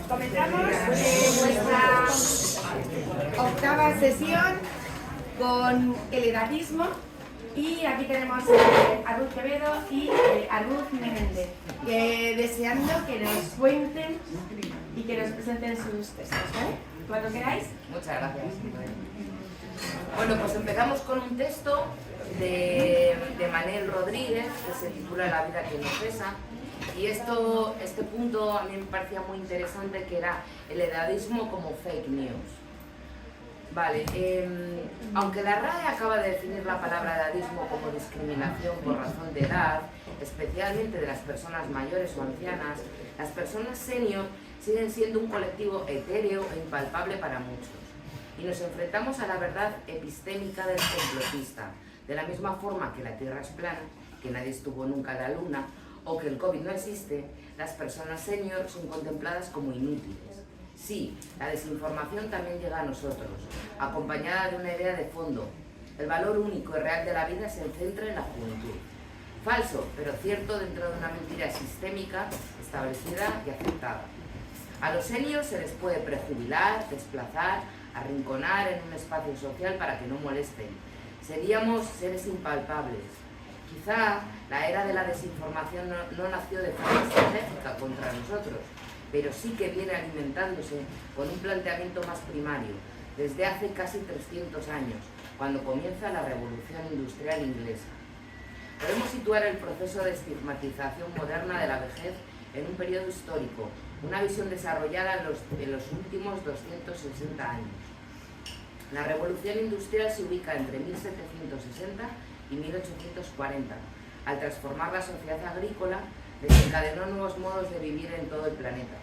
Comenzamos nuestra octava sesión con el edadismo y aquí tenemos a Ruth Quevedo y a Ruth Menéndez, deseando que nos cuenten y que nos presenten sus textos, ¿vale? Cuando queráis. Muchas gracias. Bueno, pues empezamos con un texto de Manel Rodríguez que se titula La vida que no cesa. Y este punto a mí me parecía muy interesante, que era el edadismo como fake news. Vale, aunque la RAE acaba de definir la palabra edadismo como discriminación por razón de edad, especialmente de las personas mayores o ancianas, las personas senior siguen siendo un colectivo etéreo e impalpable para muchos. Y nos enfrentamos a la verdad epistémica del complotista, de la misma forma que la Tierra es plana, que nadie estuvo nunca en la Luna, o que el COVID no existe. Las personas senior son contempladas como inútiles. Sí, la desinformación también llega a nosotros, acompañada de una idea de fondo. El valor único y real de la vida se centra en la juventud. Falso, pero cierto dentro de una mentira sistémica, establecida y aceptada. A los seniors se les puede prejubilar, desplazar, arrinconar en un espacio social para que no molesten. Seríamos seres impalpables. Quizá la era de la desinformación no nació de forma estratégica contra nosotros, pero sí que viene alimentándose con un planteamiento más primario, desde hace casi 300 años, cuando comienza la Revolución Industrial Inglesa. Podemos situar el proceso de estigmatización moderna de la vejez en un periodo histórico, una visión desarrollada en los últimos 260 años. La Revolución Industrial se ubica entre 1760 y 1840. Al transformar la sociedad agrícola, desencadenó nuevos modos de vivir en todo el planeta.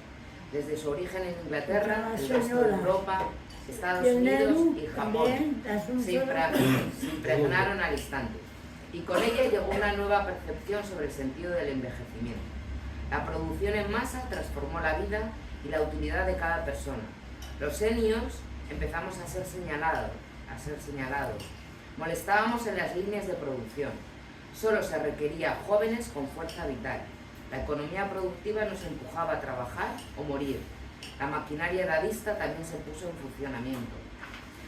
Desde su origen en Inglaterra, el resto de Europa, Estados Unidos y Japón se impregnaron al instante. Y con ella llegó una nueva percepción sobre el sentido del envejecimiento. La producción en masa transformó la vida y la utilidad de cada persona. Los seniors empezamos a ser señalados. Molestábamos en las líneas de producción. Solo se requería jóvenes con fuerza vital. La economía productiva nos empujaba a trabajar o morir. La maquinaria edadista también se puso en funcionamiento.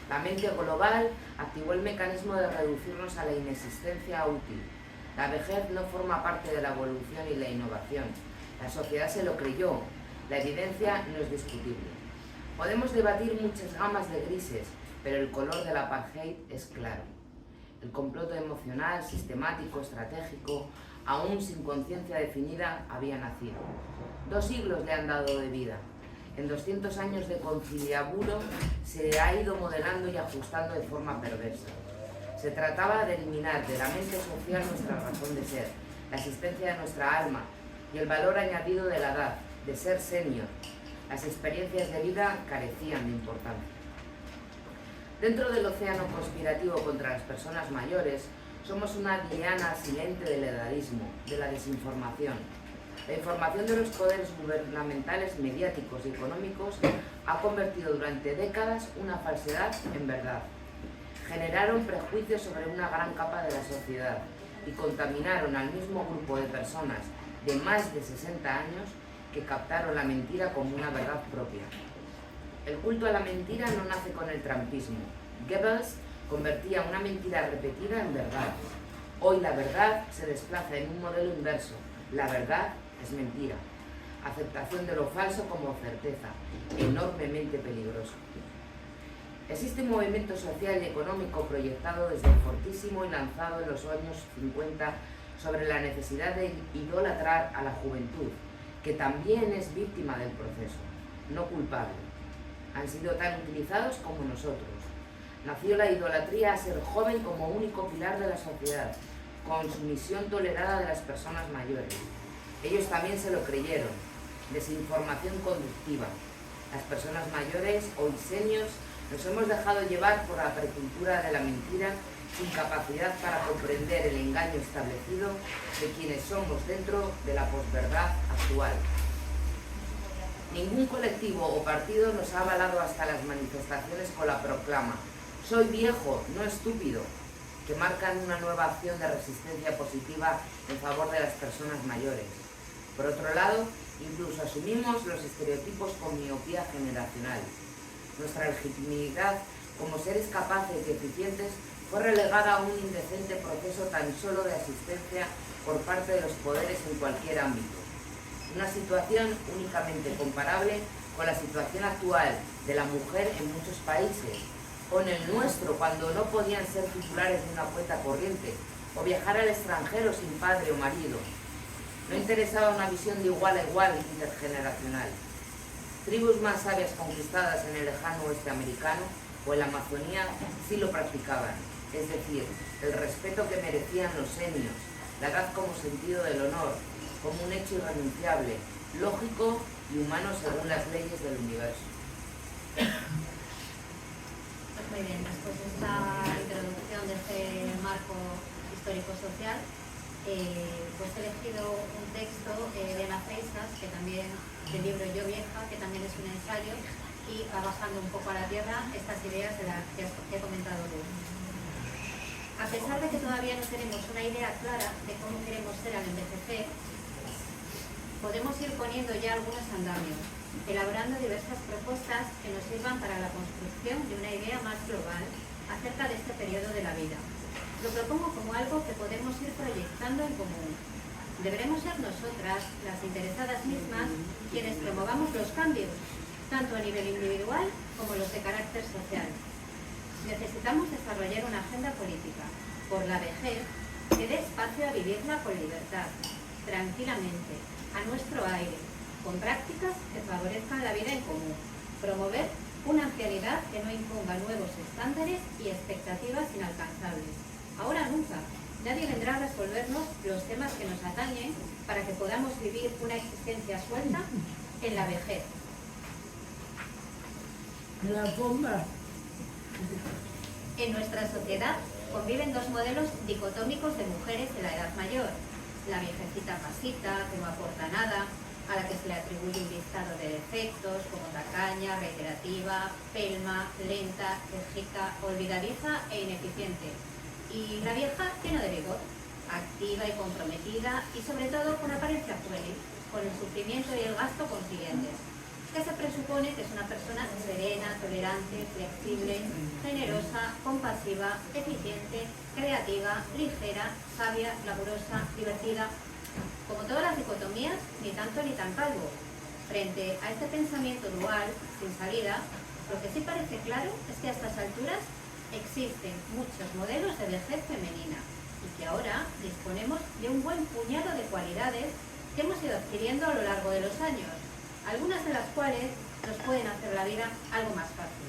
La mente global activó el mecanismo de reducirnos a la inexistencia útil. La vejez no forma parte de la evolución y la innovación. La sociedad se lo creyó. La evidencia no es discutible. Podemos debatir muchas gamas de grises, pero el color del apartheid es claro. El complot emocional, sistemático, estratégico, aún sin conciencia definida, había nacido. 2 siglos le han dado de vida. En 200 años de conciliaburo se ha ido modelando y ajustando de forma perversa. Se trataba de eliminar de la mente social nuestra razón de ser, la existencia de nuestra alma y el valor añadido de la edad, de ser senior. Las experiencias de vida carecían de importancia. Dentro del océano conspirativo contra las personas mayores, somos una diana silente del edadismo, de la desinformación. La información de los poderes gubernamentales, mediáticos y económicos ha convertido durante décadas una falsedad en verdad. Generaron prejuicios sobre una gran capa de la sociedad y contaminaron al mismo grupo de personas de más de 60 años que captaron la mentira como una verdad propia. El culto a la mentira no nace con el trumpismo. Goebbels convertía una mentira repetida en verdad. Hoy la verdad se desplaza en un modelo inverso. La verdad es mentira. Aceptación de lo falso como certeza, enormemente peligroso. Existe un movimiento social y económico proyectado desde el fortísimo y lanzado en los años 50 sobre la necesidad de idolatrar a la juventud, que también es víctima del proceso, no culpable. Han sido tan utilizados como nosotros. Nació la idolatría a ser joven como único pilar de la sociedad, con sumisión tolerada de las personas mayores. Ellos también se lo creyeron. Desinformación conductiva. Las personas mayores, hoy seniors, nos hemos dejado llevar por la precultura de la mentira, sin capacidad para comprender el engaño establecido de quienes somos dentro de la posverdad actual. Ningún colectivo o partido nos ha avalado hasta las manifestaciones con la proclama «Soy viejo, no estúpido», que marcan una nueva acción de resistencia positiva en favor de las personas mayores. Por otro lado, Incluso asumimos los estereotipos con miopía generacional. Nuestra legitimidad como seres capaces y eficientes fue relegada a un indecente proceso tan solo de asistencia por parte de los poderes en cualquier ámbito. Una situación únicamente comparable con la situación actual de la mujer en muchos países, o en el nuestro, cuando no podían ser titulares de una cuenta corriente, o viajar al extranjero sin padre o marido. No interesaba una visión de igual a igual intergeneracional. Tribus más sabias conquistadas en el lejano oeste americano o en la Amazonía sí lo practicaban, es decir, el respeto que merecían los senios, la edad como sentido del honor, como un hecho irrenunciable, lógico y humano según las leyes del universo. Pues muy bien, después de esta introducción de este marco histórico-social, pues he elegido un texto de Ana Freixas, que también, del libro Yo Vieja, que también es un ensayo, y va bajando un poco a la tierra estas ideas de las que he comentado tú. A pesar de que todavía no tenemos una idea clara de cómo queremos ser al envejecer, podemos ir poniendo ya algunos andamios, elaborando diversas propuestas que nos sirvan para la construcción de una idea más global acerca de este periodo de la vida. Lo propongo como algo que podemos ir proyectando en común. Deberemos ser nosotras, las interesadas mismas, quienes promovamos los cambios, tanto a nivel individual como los de carácter social. Necesitamos desarrollar una agenda política por la vejez que dé espacio a vivirla con libertad, tranquilamente, a nuestro aire, con prácticas que favorezcan la vida en común, promover una ancianidad que no imponga nuevos estándares y expectativas inalcanzables. Ahora nunca, nadie vendrá a resolvernos los temas que nos atañen para que podamos vivir una existencia suelta en la vejez. La bomba. En nuestra sociedad conviven dos modelos dicotómicos de mujeres en la edad mayor: la viejecita pasita, que no aporta nada, a la que se le atribuye un listado de defectos como tacaña, reiterativa, pelma, lenta, quejica, olvidadiza e ineficiente. Y la vieja llena de vigor, activa y comprometida, y sobre todo con apariencia juvenil, con el sufrimiento y el gasto consiguientes, que se presupone que es una persona serena, tolerante, flexible, generosa, compasiva, eficiente, creativa, ligera, sabia, laboriosa, divertida. Como todas las dicotomías, ni tanto ni tan calvo. Frente a este pensamiento dual, sin salida, lo que sí parece claro es que a estas alturas existen muchos modelos de vejez femenina y que ahora disponemos de un buen puñado de cualidades que hemos ido adquiriendo a lo largo de los años, algunas de las cuales nos pueden hacer la vida algo más fácil.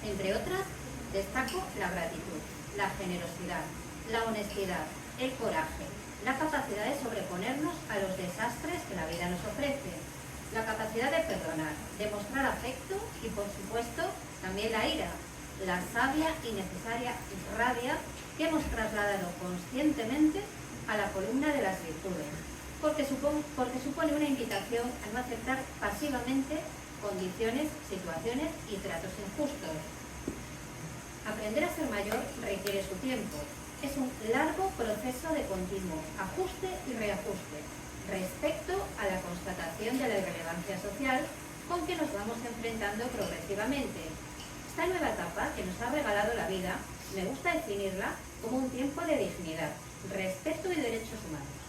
Entre otras, destaco la gratitud, la generosidad, la honestidad, el coraje, la capacidad de sobreponernos a los desastres que la vida nos ofrece, la capacidad de perdonar, de mostrar afecto y, por supuesto, también la ira, la sabia y necesaria rabia que hemos trasladado conscientemente a la columna de las virtudes, porque supone una invitación a no aceptar pasivamente condiciones, situaciones y tratos injustos. Aprender a ser mayor requiere su tiempo. Es un largo proceso de continuo ajuste y reajuste respecto a la constatación de la irrelevancia social con que nos vamos enfrentando progresivamente. Esta nueva etapa que nos ha regalado la vida, me gusta definirla como un tiempo de dignidad, respeto y derechos humanos,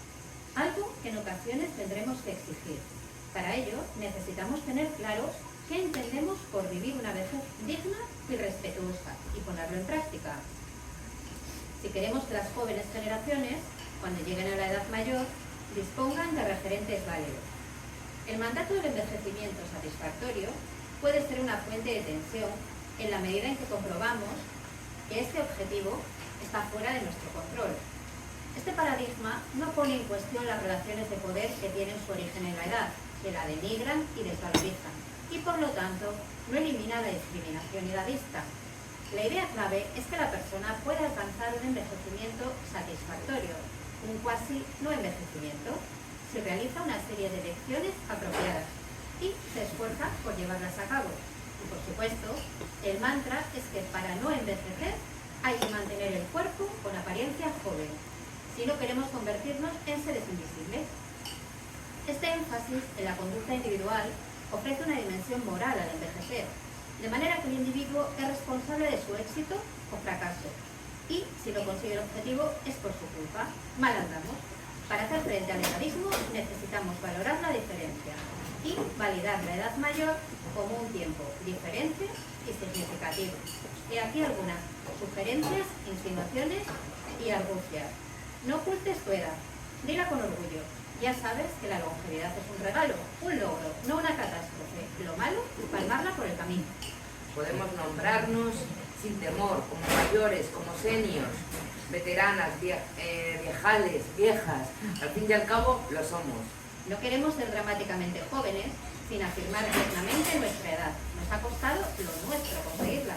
algo que en ocasiones tendremos que exigir. Para ello necesitamos tener claros qué entendemos por vivir una vejez digna y respetuosa y ponerlo en práctica. Si queremos que las jóvenes generaciones, cuando lleguen a la edad mayor, dispongan de referentes válidos. El mandato del envejecimiento satisfactorio puede ser una fuente de tensión en la medida en que comprobamos que este objetivo está fuera de nuestro control. Este paradigma no pone en cuestión las relaciones de poder que tienen su origen en la edad, que la denigran y desvalorizan, y por lo tanto no elimina la discriminación edadista. La idea clave es que la persona pueda alcanzar un envejecimiento satisfactorio, un cuasi no envejecimiento, si realiza una serie de elecciones apropiadas y se esfuerza por llevarlas a cabo. Y por supuesto, el mantra es que para no envejecer hay que mantener el cuerpo con apariencia joven, si no queremos convertirnos en seres invisibles. Este énfasis en la conducta individual ofrece una dimensión moral al envejecer, de manera que el individuo es responsable de su éxito o fracaso, y si no consigue el objetivo es por su culpa. Mal andamos. Para hacer frente al edadismo necesitamos valorar la diferencia y validar la edad mayor como un tiempo diferente y significativo. Y aquí algunas sugerencias, insinuaciones y argucias. No ocultes tu edad, dila con orgullo. Ya sabes que la longevidad es un regalo, un logro, no una catástrofe. Lo malo, palmarla por el camino. Podemos nombrarnos sin temor, como mayores, como seniors, veteranas, viejales, viejas. Al fin y al cabo, lo somos. No queremos ser dramáticamente jóvenes sin afirmar dignamente nuestra edad. Nos ha costado lo nuestro conseguirla.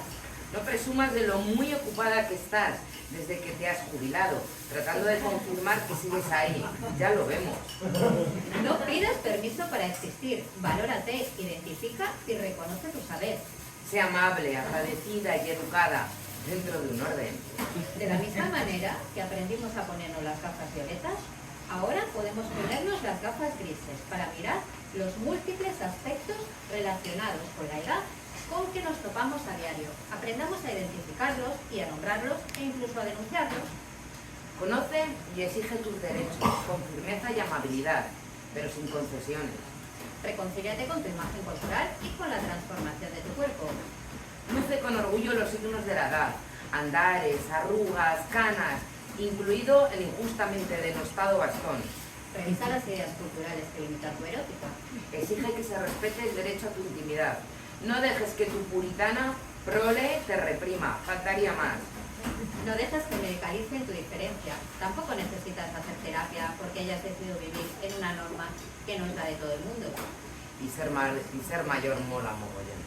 No presumas de lo muy ocupada que estás desde que te has jubilado, tratando de confirmar que sigues ahí. Ya lo vemos. No pidas permiso para existir. Valórate, identifica y reconoce tu saber. Sé amable, agradecida y educada, dentro de un orden. De la misma manera que aprendimos a ponernos las gafas violetas, ahora podemos ponernos las gafas grises para mirar los múltiples aspectos relacionados con la edad con que nos topamos a diario. Aprendamos a identificarlos y a nombrarlos e incluso a denunciarlos. Conoce y exige tus derechos con firmeza y amabilidad, pero sin concesiones. Reconcíliate con tu imagen corporal y con la transformación de tu cuerpo. Luce con orgullo los signos de la edad, andares, arrugas, canas, incluido el injustamente denostado bastón. Revisa las ideas culturales que limitan tu erótica. Exige que se respete el derecho a tu intimidad. No dejes que tu puritana prole te reprima, faltaría más. No dejes que medicalicen tu diferencia. Tampoco necesitas hacer terapia porque hayas decidido vivir en una norma que no es la de todo el mundo. Y ser mayor mola mogollón.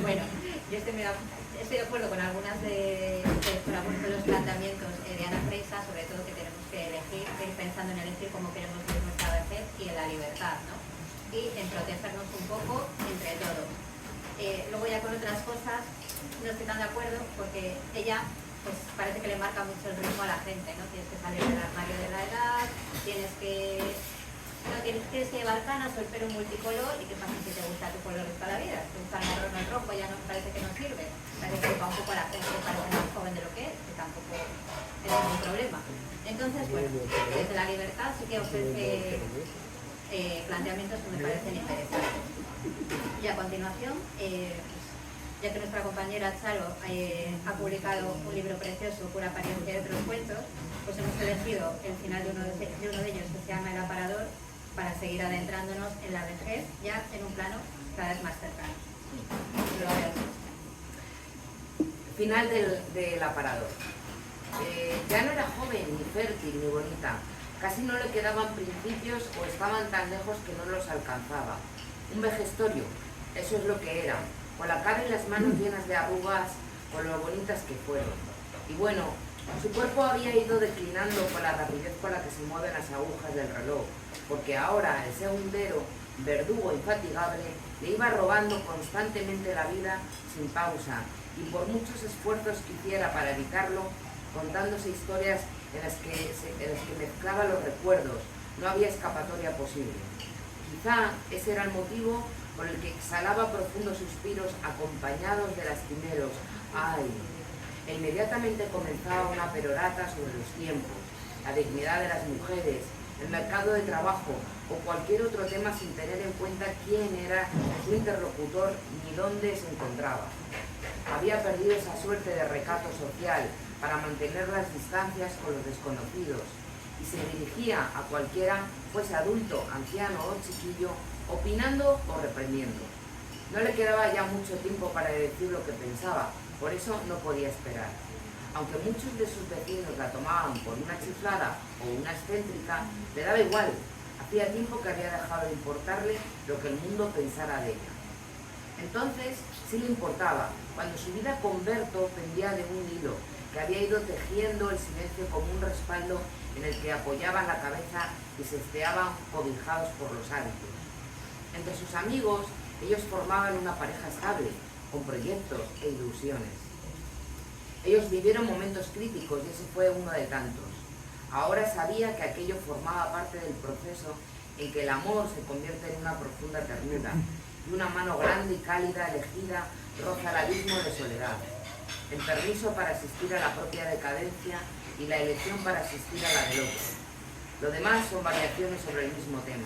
Bueno, yo estoy de acuerdo con algunas de los planteamientos de Ana Freisa, sobre todo que tenemos que elegir, que ir pensando en elegir cómo queremos vivir nuestra vejez y en la libertad, ¿no? Y en protegernos un poco entre todos. Luego ya con otras cosas no estoy tan de acuerdo porque ella pues parece que le marca mucho el ritmo a la gente, ¿no? Tienes que salir del armario de la edad, tienes que llevar canas o el pelo multicolor. ¿Y qué pasa si te gusta tu color toda la vida? Si te gusta el marrón o el rojo, ya no parece que no sirve. Parece que va un poco a la gente que parece más joven de lo que es, que tampoco es ningún problema. Entonces, bueno, desde la libertad sí que ofrece planteamientos que me parecen interesantes. Y a continuación, ya que nuestra compañera Charo ha publicado un libro precioso, Pura apariencia de otros cuentos, pues hemos elegido el final de uno de ellos, que se llama El aparador, para seguir adentrándonos en la vejez, ya en un plano cada vez más cercano. Final del aparador. Ya no era joven, ni fértil, ni bonita. Casi no le quedaban principios o estaban tan lejos que no los alcanzaba. Un vejestorio, eso es lo que era, con la cara y las manos llenas de arrugas, con lo bonitas que fueron. Y bueno, su cuerpo había ido declinando con la rapidez con la que se mueven las agujas del reloj, porque ahora el segundero, verdugo infatigable, le iba robando constantemente la vida sin pausa, y por muchos esfuerzos que hiciera para evitarlo, contándose historias en las que mezclaba los recuerdos, no había escapatoria posible. Quizá ese era el motivo por el que exhalaba profundos suspiros acompañados de lastimeros ¡ay! E inmediatamente comenzaba una perorata sobre los tiempos, la dignidad de las mujeres, el mercado de trabajo o cualquier otro tema sin tener en cuenta quién era su interlocutor ni dónde se encontraba. Había perdido esa suerte de recato social para mantener las distancias con los desconocidos y se dirigía a cualquiera, fuese adulto, anciano o chiquillo, opinando o reprendiendo. No le quedaba ya mucho tiempo para decir lo que pensaba, por eso no podía esperar. Aunque muchos de sus vecinos la tomaban por una chiflada o una excéntrica, le daba igual. Hacía tiempo que había dejado de importarle lo que el mundo pensara de ella. Entonces sí le importaba, cuando su vida con Berto pendía de un hilo que había ido tejiendo el silencio como un respaldo en el que apoyaban la cabeza y se esteaban cobijados por los hábitos. Entre sus amigos, ellos formaban una pareja estable, con proyectos e ilusiones. Ellos vivieron momentos críticos y ese fue uno de tantos. Ahora sabía que aquello formaba parte del proceso en que el amor se convierte en una profunda ternura y una mano grande y cálida elegida roza el abismo de soledad, el permiso para asistir a la propia decadencia y la elección para asistir a la del otro. Lo demás son variaciones sobre el mismo tema.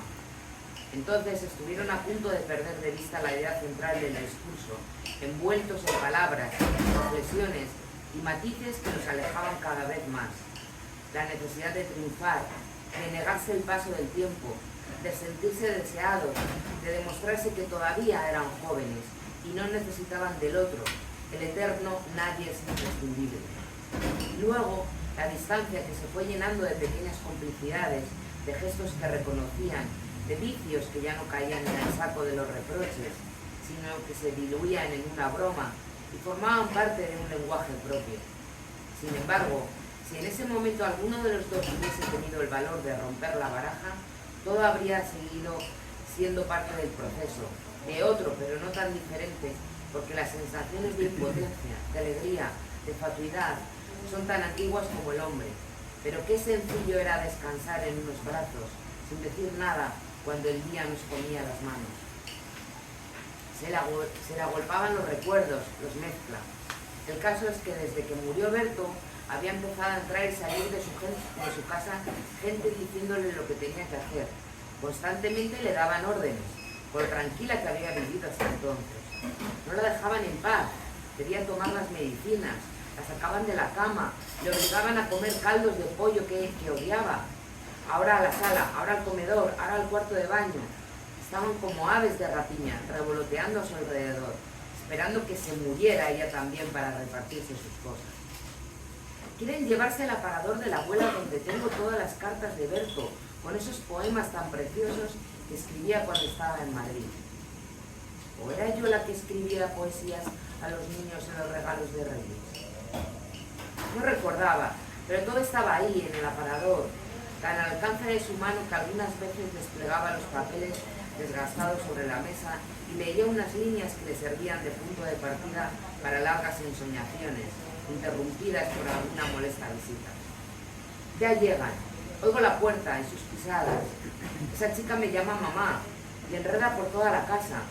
Entonces estuvieron a punto de perder de vista la idea central del discurso, envueltos en palabras, reflexiones y matices que nos alejaban cada vez más. La necesidad de triunfar, de negarse el paso del tiempo, de sentirse deseados, de demostrarse que todavía eran jóvenes y no necesitaban del otro, el eterno nadie es imprescindible. Y luego, la distancia que se fue llenando de pequeñas complicidades, de gestos que reconocían, de vicios que ya no caían en el saco de los reproches, sino que se diluían en una broma y formaban parte de un lenguaje propio. Sin embargo, si en ese momento alguno de los dos hubiese tenido el valor de romper la baraja, todo habría seguido siendo parte del proceso, de otro pero no tan diferente, porque las sensaciones de impotencia, de alegría, de fatuidad, son tan antiguas como el hombre. Pero qué sencillo era descansar en unos brazos, sin decir nada, cuando el día nos comía las manos. Se le agolpaban los recuerdos, los mezcla. El caso es que desde que murió Berto, había empezado a entrar y salir de su casa gente diciéndole lo que tenía que hacer. Constantemente le daban órdenes, por lo tranquila que había vivido hasta entonces. No la dejaban en paz, quería tomar las medicinas, la sacaban de la cama, le obligaban a comer caldos de pollo que odiaba. Ahora a la sala, ahora al comedor, ahora al cuarto de baño. Estaban como aves de rapiña, revoloteando a su alrededor, esperando que se muriera ella también para repartirse sus cosas. Quieren llevarse al aparador de la abuela donde tengo todas las cartas de Berto, con esos poemas tan preciosos que escribía cuando estaba en Madrid. ¿O era yo la que escribía poesías a los niños en los regalos de Reyes? No recordaba, pero todo estaba ahí, en el aparador, tan al alcance de su mano que algunas veces desplegaba los papeles desgastados sobre la mesa y leía unas líneas que le servían de punto de partida para largas ensoñaciones, interrumpidas por alguna molesta visita. Ya llegan, oigo la puerta y sus pisadas. Esa chica me llama mamá y enreda por toda la casa.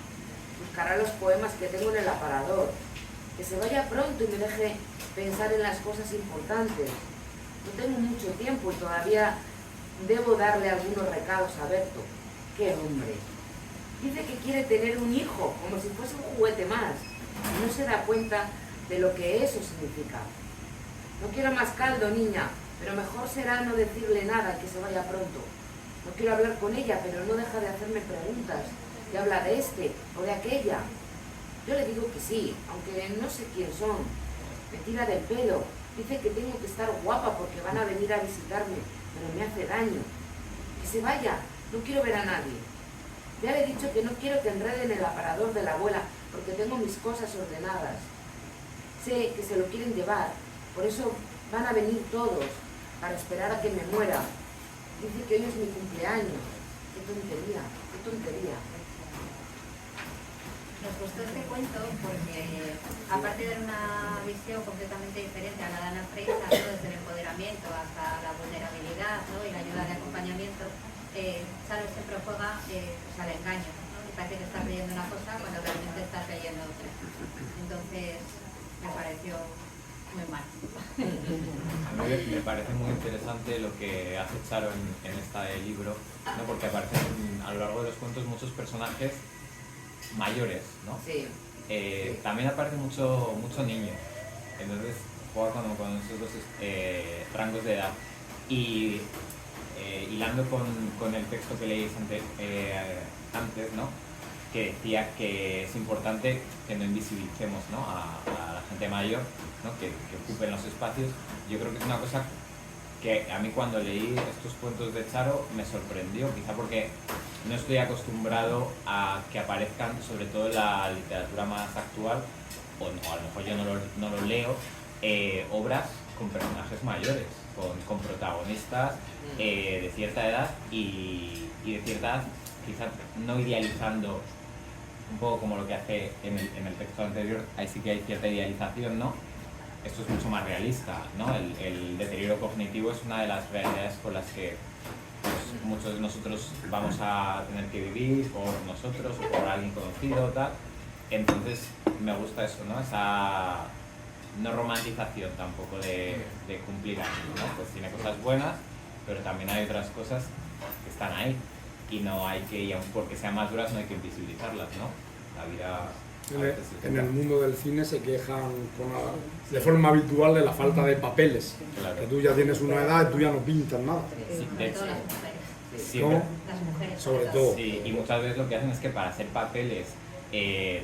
Buscará los poemas que tengo en el aparador. Que se vaya pronto y me deje pensar en las cosas importantes. No tengo mucho tiempo y todavía debo darle algunos recados a Berto. ¡Qué hombre! Dice que quiere tener un hijo, como si fuese un juguete más. Y no se da cuenta de lo que eso significa. No quiero más caldo, niña, pero mejor será no decirle nada, que se vaya pronto. No quiero hablar con ella, pero no deja de hacerme preguntas. ¿Te habla de este o de aquella? Yo le digo que sí, aunque no sé quién son. Me tira del pelo. Dice que tengo que estar guapa porque van a venir a visitarme, pero me hace daño. Que se vaya, no quiero ver a nadie. Ya le he dicho que no quiero que enreden el aparador de la abuela porque tengo mis cosas ordenadas. Sé que se lo quieren llevar, por eso van a venir todos, para esperar a que me muera. Dice que hoy es mi cumpleaños. Qué tontería, qué tontería. Nos gustó este cuento porque, aparte de una visión completamente diferente a la de Ana Freixa, ¿no? Desde el empoderamiento hasta la vulnerabilidad, ¿no? Y la ayuda de acompañamiento, Charo siempre juega pues al engaño, ¿no? Y parece que estás leyendo una cosa cuando realmente estás leyendo otra. Entonces, me pareció muy mal. A mí me parece muy interesante lo que hace Charo en este libro, ¿no? Porque aparecen a lo largo de los cuentos muchos personajes mayores, ¿no? Sí. Sí. También aparece mucho niño, entonces juega con esos dos rangos de edad. Y hilando con el texto que leíais antes, ¿no? Que decía que es importante que no invisibilicemos, ¿no? a la gente mayor, ¿no? que ocupen los espacios. Yo creo que es una cosa que a mí cuando leí estos cuentos de Charo me sorprendió, quizá porque no estoy acostumbrado a que aparezcan, sobre todo en la literatura más actual, o a lo mejor yo no lo leo, obras con personajes mayores, con protagonistas de cierta edad y de cierta edad, quizá no idealizando, un poco como lo que hace en el texto anterior, ahí sí que hay cierta idealización, ¿no? esto es mucho más realista, ¿no? El deterioro cognitivo es una de las realidades con las que pues, muchos de nosotros vamos a tener que vivir, por nosotros o por alguien conocido o tal. Entonces me gusta eso, ¿no? Esa no romantización tampoco de cumplir años, ¿no? Pues tiene cosas buenas, pero también hay otras cosas que están ahí y no hay que, y aun porque sean más duras, no hay que invisibilizarlas, ¿no? La vida... En el mundo del cine se quejan de forma habitual de la falta de papeles. Claro. Que tú ya tienes una edad y tú ya no pintas nada. Sí, Sobre de todo hecho, las mujeres. sí, ¿Cómo? Las mujeres. Sobre todas. todo. sí, y muchas veces lo que hacen es que para hacer papeles de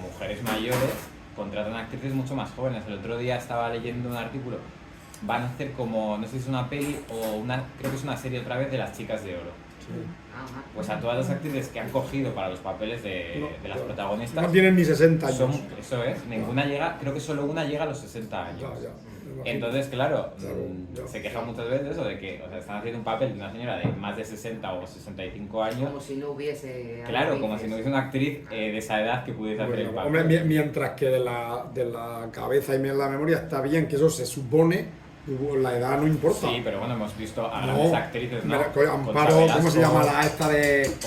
mujeres mayores contratan actrices mucho más jóvenes. El otro día estaba leyendo un artículo, van a hacer como, no sé si es una peli o creo que es una serie otra vez de las chicas de oro. Ajá. Pues a todas las actrices que han cogido para los papeles de las protagonistas, No tienen ni 60 años. eso es, ninguna llega, creo que solo una llega a los 60 años. Ya, me imagino. Entonces, claro, ya. se quejan muchas veces de eso, de que están haciendo un papel de una señora de más de 60 o 65 años. Como si no hubiese... Claro, como si no hubiese una actriz de esa edad que pudiese hacer el Bueno, papel. hombre, mientras que de la cabeza y de la memoria está bien, que eso se supone, la edad no importa. Sí, pero bueno, hemos visto a No, grandes actrices, ¿no? Amparo, ¿cómo se llama la esta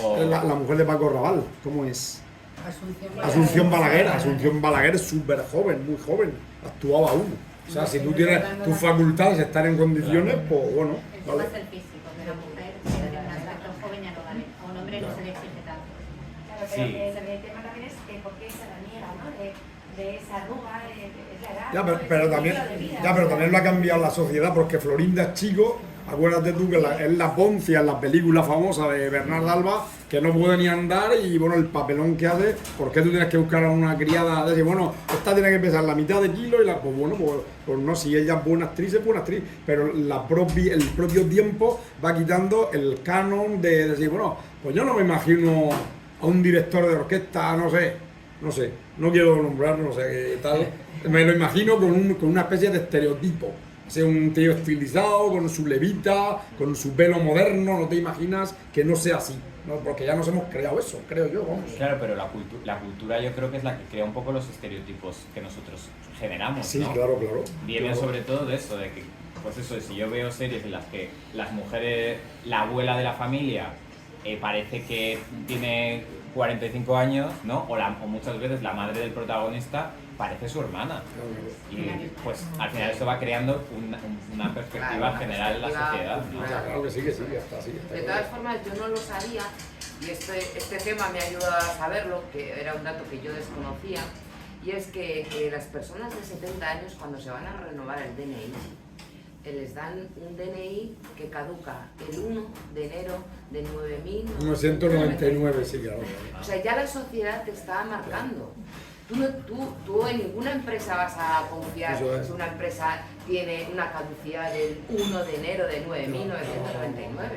o- la mujer de Paco Raval? ¿Cómo es? Asunción Balaguer. Asunción Balaguer es súper joven, muy joven, actuaba aún. O sea, si tú tienes tus facultades, estar en condiciones, pues bueno, El tema vale. es el físico, que la mujer tiene un aspecto joven ya no vale. A un hombre no se le exige tanto. Claro, pero Sí. el tema también es que por qué se reniega, ¿no? De esa arruga, es la edad. Ya, ¿no? Es pero el también, estilo de vida, ya, pero también lo ha cambiado la sociedad, porque Florinda es chico. Acuérdate tú que es la Poncia en la película famosa de Bernard Alba, que no puede ni andar, y bueno, el papelón que hace, ¿por qué tú tienes que buscar a una criada? Decir, bueno, esta tiene que pesar la mitad de kilo y pues bueno, pues no, si ella es buena actriz, pero el propio tiempo va quitando el canon de decir, bueno, pues yo no me imagino a un director de orquesta, no sé, no quiero nombrar, no sé qué tal, me lo imagino con una especie de estereotipo. Sea un tío estilizado, con su levita, con su pelo moderno, no te imaginas que no sea así, ¿no? Porque ya nos hemos creado eso, creo yo, vamos. Claro, pero la cultura yo creo que es la que crea un poco los estereotipos que nosotros generamos, Sí, ¿no? claro. Viene Claro. sobre todo de eso, de que, pues eso, si yo veo series en las que las mujeres, la abuela de la familia, parece que tiene 45 años, ¿no? O muchas veces la madre del protagonista parece su hermana. Y pues al final esto va creando una perspectiva Claro, una general en la perspectiva sociedad, ¿no? cultural. Ya, claro que sí, está así. De todas formas, yo no lo sabía y este tema me ha ayudado a saberlo, que era un dato que yo desconocía, y es que las personas de 70 años, cuando se van a renovar el DNI, les dan un DNI que caduca el 1 de enero de 1999, sí, claro. O sea, ya la sociedad te está marcando. Tú en ninguna empresa vas a confiar Eso es. si una empresa tiene una caducidad del 1 de enero de 1999.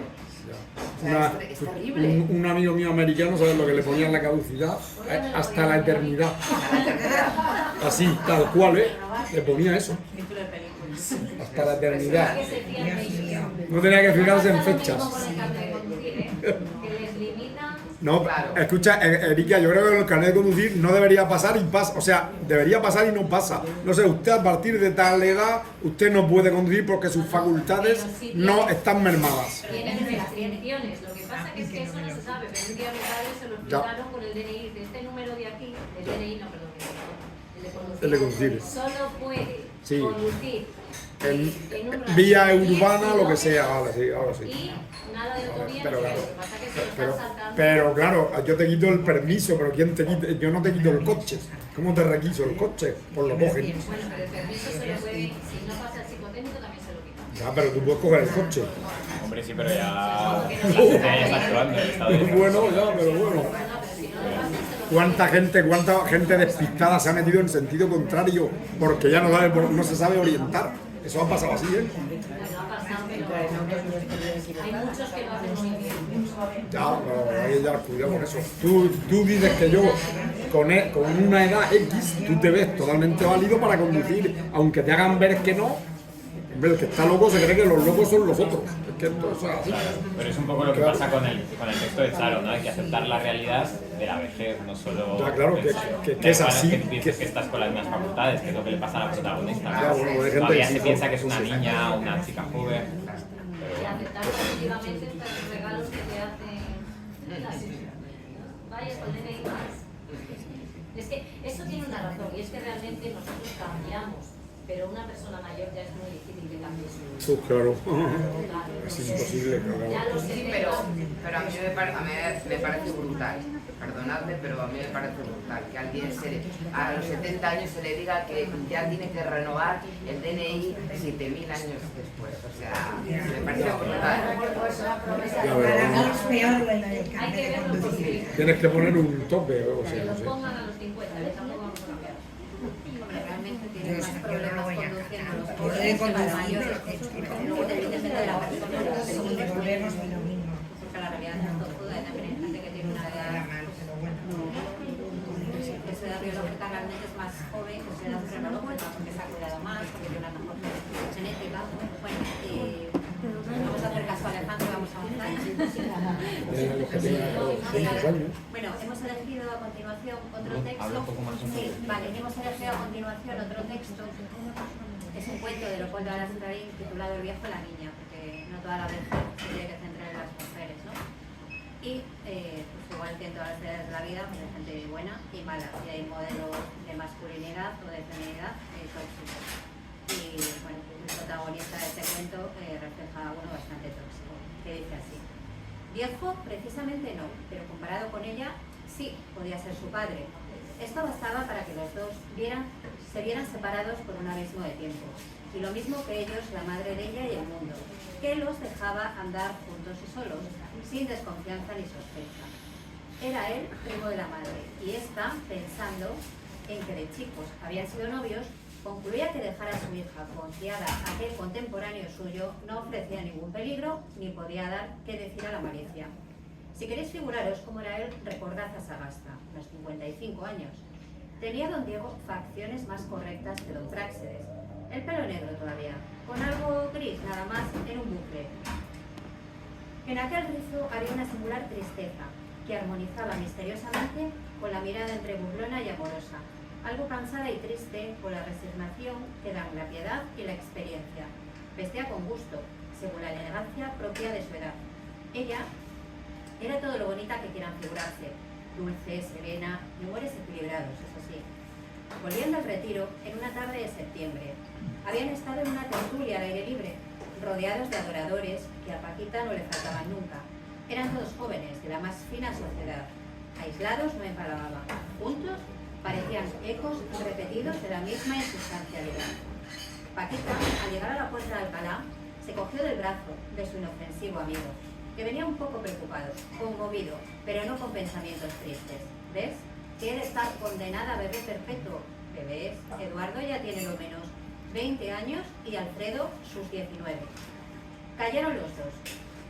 O sea, es terrible. Un amigo mío americano, ¿sabes lo que le ponían la caducidad? Hasta la eternidad. Así, tal cual, ¿eh? Le ponía eso. Título de películas. Hasta la eternidad. Que se fían de ellos. No tenía que fijarse en fechas. Como con el carnet de conducir, ¿eh? Que les limita. No, Claro. escucha, Erika, yo creo que el carnet de conducir no debería pasar y pasa. O sea, debería pasar y no pasa. No sé, usted a partir de tal edad, usted no puede conducir porque sus facultades no están mermadas. Tienen restricciones. Lo que pasa es que eso no se sabe, pero un día mi padre se lo explicaron con el DNI. Dice, este número de aquí, el DNI, no, perdón, El de conducir. Solo puede Sí. conducir en un radio Vía de 10 urbana, lo que kilómetros sea, ahora sí, ahora sí. Y nada de autovía. Pero claro, Lo que pasa es que se lo están saltando. pero claro, yo te quito el permiso, pero ¿quién te quita? Yo no te quito el coche. ¿Cómo te requiso el coche? Pues lo cogen. Bueno, pero el permiso se lo puede, si no pasa el psicotécnico también se lo quita. Ya, pero tú puedes coger el coche. Hombre, sí, pero ya está actuando el estado de Bueno, ya, pero bueno. ¿Cuánta gente despistada se ha metido en sentido contrario porque ya no se sabe orientar? Eso ha pasado así, ¿eh? No ha pasado, pero hay muchos que lo hacen muy bien. Ya, pero hay que llevar cuidado con eso. Tú dices que yo, con una edad X, tú te ves totalmente válido para conducir, aunque te hagan ver que no. Hombre, el que está loco se cree que los locos son los otros. que esto es así. Pero es un poco lo que pasa con el texto de Charo, ¿no? Hay que aceptar la realidad de la vejez, no solo... Ya, claro, que es así. Que pienses que estás con las mismas facultades, que es lo que le pasa a la protagonista. Claro, bueno, hay gente Todavía que se sí, piensa que es una niña o una chica joven. Y aceptar positivamente estos regalos que te hacen. Vaya, con DNI más. Es que eso tiene una razón, y es que realmente nosotros cambiamos, pero una persona mayor ya es muy difícil que cambie su... Claro. Claro, Es imposible, claro. ya los Sí, 70, pero a mí me parece brutal. Perdonadme, pero a mí me parece brutal que a alguien a los 70 años se le diga que ya tiene que renovar el DNI 7.000 años después. O sea, me parece brutal. Para mí es peor lo del hay carnet que de verlo conducir. porque Tienes que poner un tope, o que sea, no los sé. pongan a los 50, que tampoco vamos a cambiar. Hombre, realmente Yo tienen más sé, yo no problemas voy a conduciendo los Yo jóvenes de que los conducir, mayores. Luego depende de la persona. Si devolvemos es lo mismo. Porque la realidad es tozuda y también hay gente que tiene una Era edad... mal, pero bueno. Que su edad biológica realmente es más joven que su edad cronológica porque se ha cuidado más, porque tiene una mejor genética. Bueno, vamos a hacer caso a Alejandro y vamos a avanzar. Los que tengan 5 años. Bueno, hemos elegido a continuación otro texto. Habla un poco más. Sí, vale, hemos elegido a continuación otro texto. Es un cuento de Leopoldo Alas Clarín titulado El viejo y la niña, porque no toda la vez se tiene que centrar en las mujeres, ¿no? Y pues igual que en todas las edades de la vida, pues hay gente buena y mala, y hay modelos de masculinidad o de feminidad tóxicos. Y bueno, el protagonista de este cuento refleja a uno bastante tóxico, que dice así: viejo, precisamente no, pero comparado con ella, sí, podía ser su padre. Esto bastaba para que los dos se vieran separados por un abismo de tiempo, y lo mismo que ellos, la madre de ella y el mundo, que los dejaba andar juntos y solos, sin desconfianza ni sospecha. Era él primo de la madre, y ésta, pensando en que de chicos habían sido novios, concluía que dejar a su hija confiada a aquel contemporáneo suyo no ofrecía ningún peligro ni podía dar que decir a la malicia. Si queréis figuraros cómo era él, recordad a Sagasta, unos 55 años. Tenía don Diego facciones más correctas que don Práxedes, el pelo negro todavía, con algo gris nada más en un bucle. En aquel rizo había una singular tristeza que armonizaba misteriosamente con la mirada entre burlona y amorosa, algo cansada y triste por la resignación que dan la piedad y la experiencia. Vestía con gusto, según la elegancia propia de su edad. Ella era todo lo bonita que quieran figurarse, dulce, serena, de humores equilibrados, eso sí. Volviendo al retiro, en una tarde de septiembre, habían estado en una tertulia al aire libre, rodeados de adoradores que a Paquita no le faltaban nunca. Eran todos jóvenes, de la más fina sociedad. Aislados no empalaban, juntos parecían ecos repetidos de la misma insustancialidad. Paquita, al llegar a la puerta de Alcalá, se cogió del brazo de su inofensivo amigo, que venía un poco preocupado, conmovido, pero no con pensamientos tristes. ¿Ves? Que he de estar condenada a bebé perpetuo. Bebés, Eduardo ya tiene lo menos 20 años y Alfredo sus 19. Callaron los dos.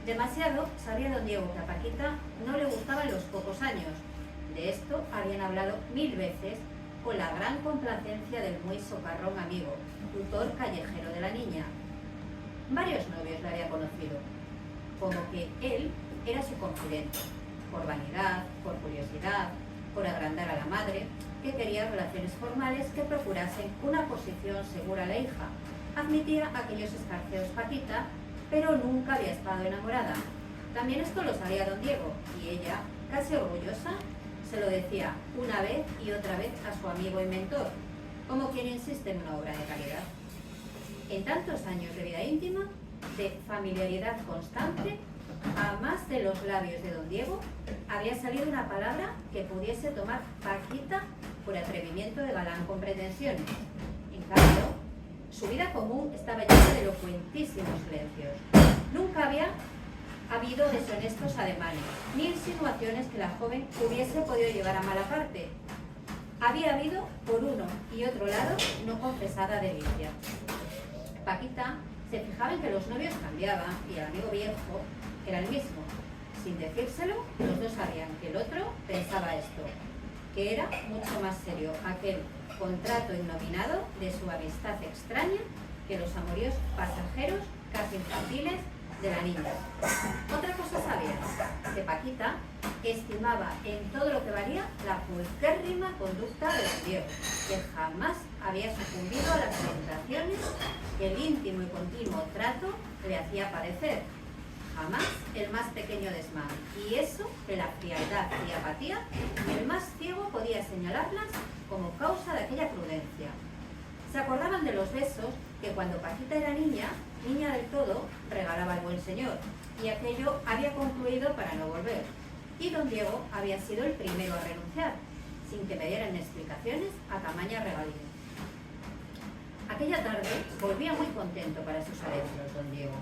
Demasiado sabía don Diego que a Paquita no le gustaban los pocos años. De esto habían hablado 1000 veces con la gran complacencia del muy socarrón amigo, tutor callejero de la niña. Varios novios le había conocido, como que él era su confidente, por vanidad, por curiosidad, por agrandar a la madre, que quería relaciones formales que procurasen una posición segura a la hija. Admitía aquellos escarceos Paquita, pero nunca había estado enamorada. También esto lo sabía don Diego, y ella, casi orgullosa, se lo decía una vez y otra vez a su amigo y mentor, como quien insiste en una obra de calidad. En tantos años de vida íntima, de familiaridad constante, a más de los labios de don Diego, había salido una palabra que pudiese tomar Paquita por atrevimiento de galán con pretensiones. En cambio, su vida común estaba llena de elocuentísimos silencios. Nunca había habido deshonestos ademanes, ni insinuaciones que la joven hubiese podido llevar a mala parte. Había habido, por uno y otro lado, no confesada delicia. Paquita se fijaba en que los novios cambiaban y el amigo viejo era el mismo. Sin decírselo, los dos sabían que el otro pensaba esto, que era mucho más serio aquel contrato innominado de su amistad extraña que los amoríos pasajeros, casi infantiles, de la niña. Otra cosa sabía, que Paquita estimaba en todo lo que valía la pulquérrima conducta de don Diego, que jamás había sucumbido a las tentaciones que el íntimo y continuo trato le hacía padecer. Jamás el más pequeño desmán, y eso que la frialdad y apatía el más ciego podía señalarlas como causa de aquella prudencia. Se acordaban de los besos que cuando Paquita era niña del todo, regalaba al buen señor, y aquello había concluido para no volver, y don Diego había sido el primero a renunciar, sin que me dieran explicaciones a tamaña regalía. Aquella tarde volvía muy contento para sus adentros don Diego,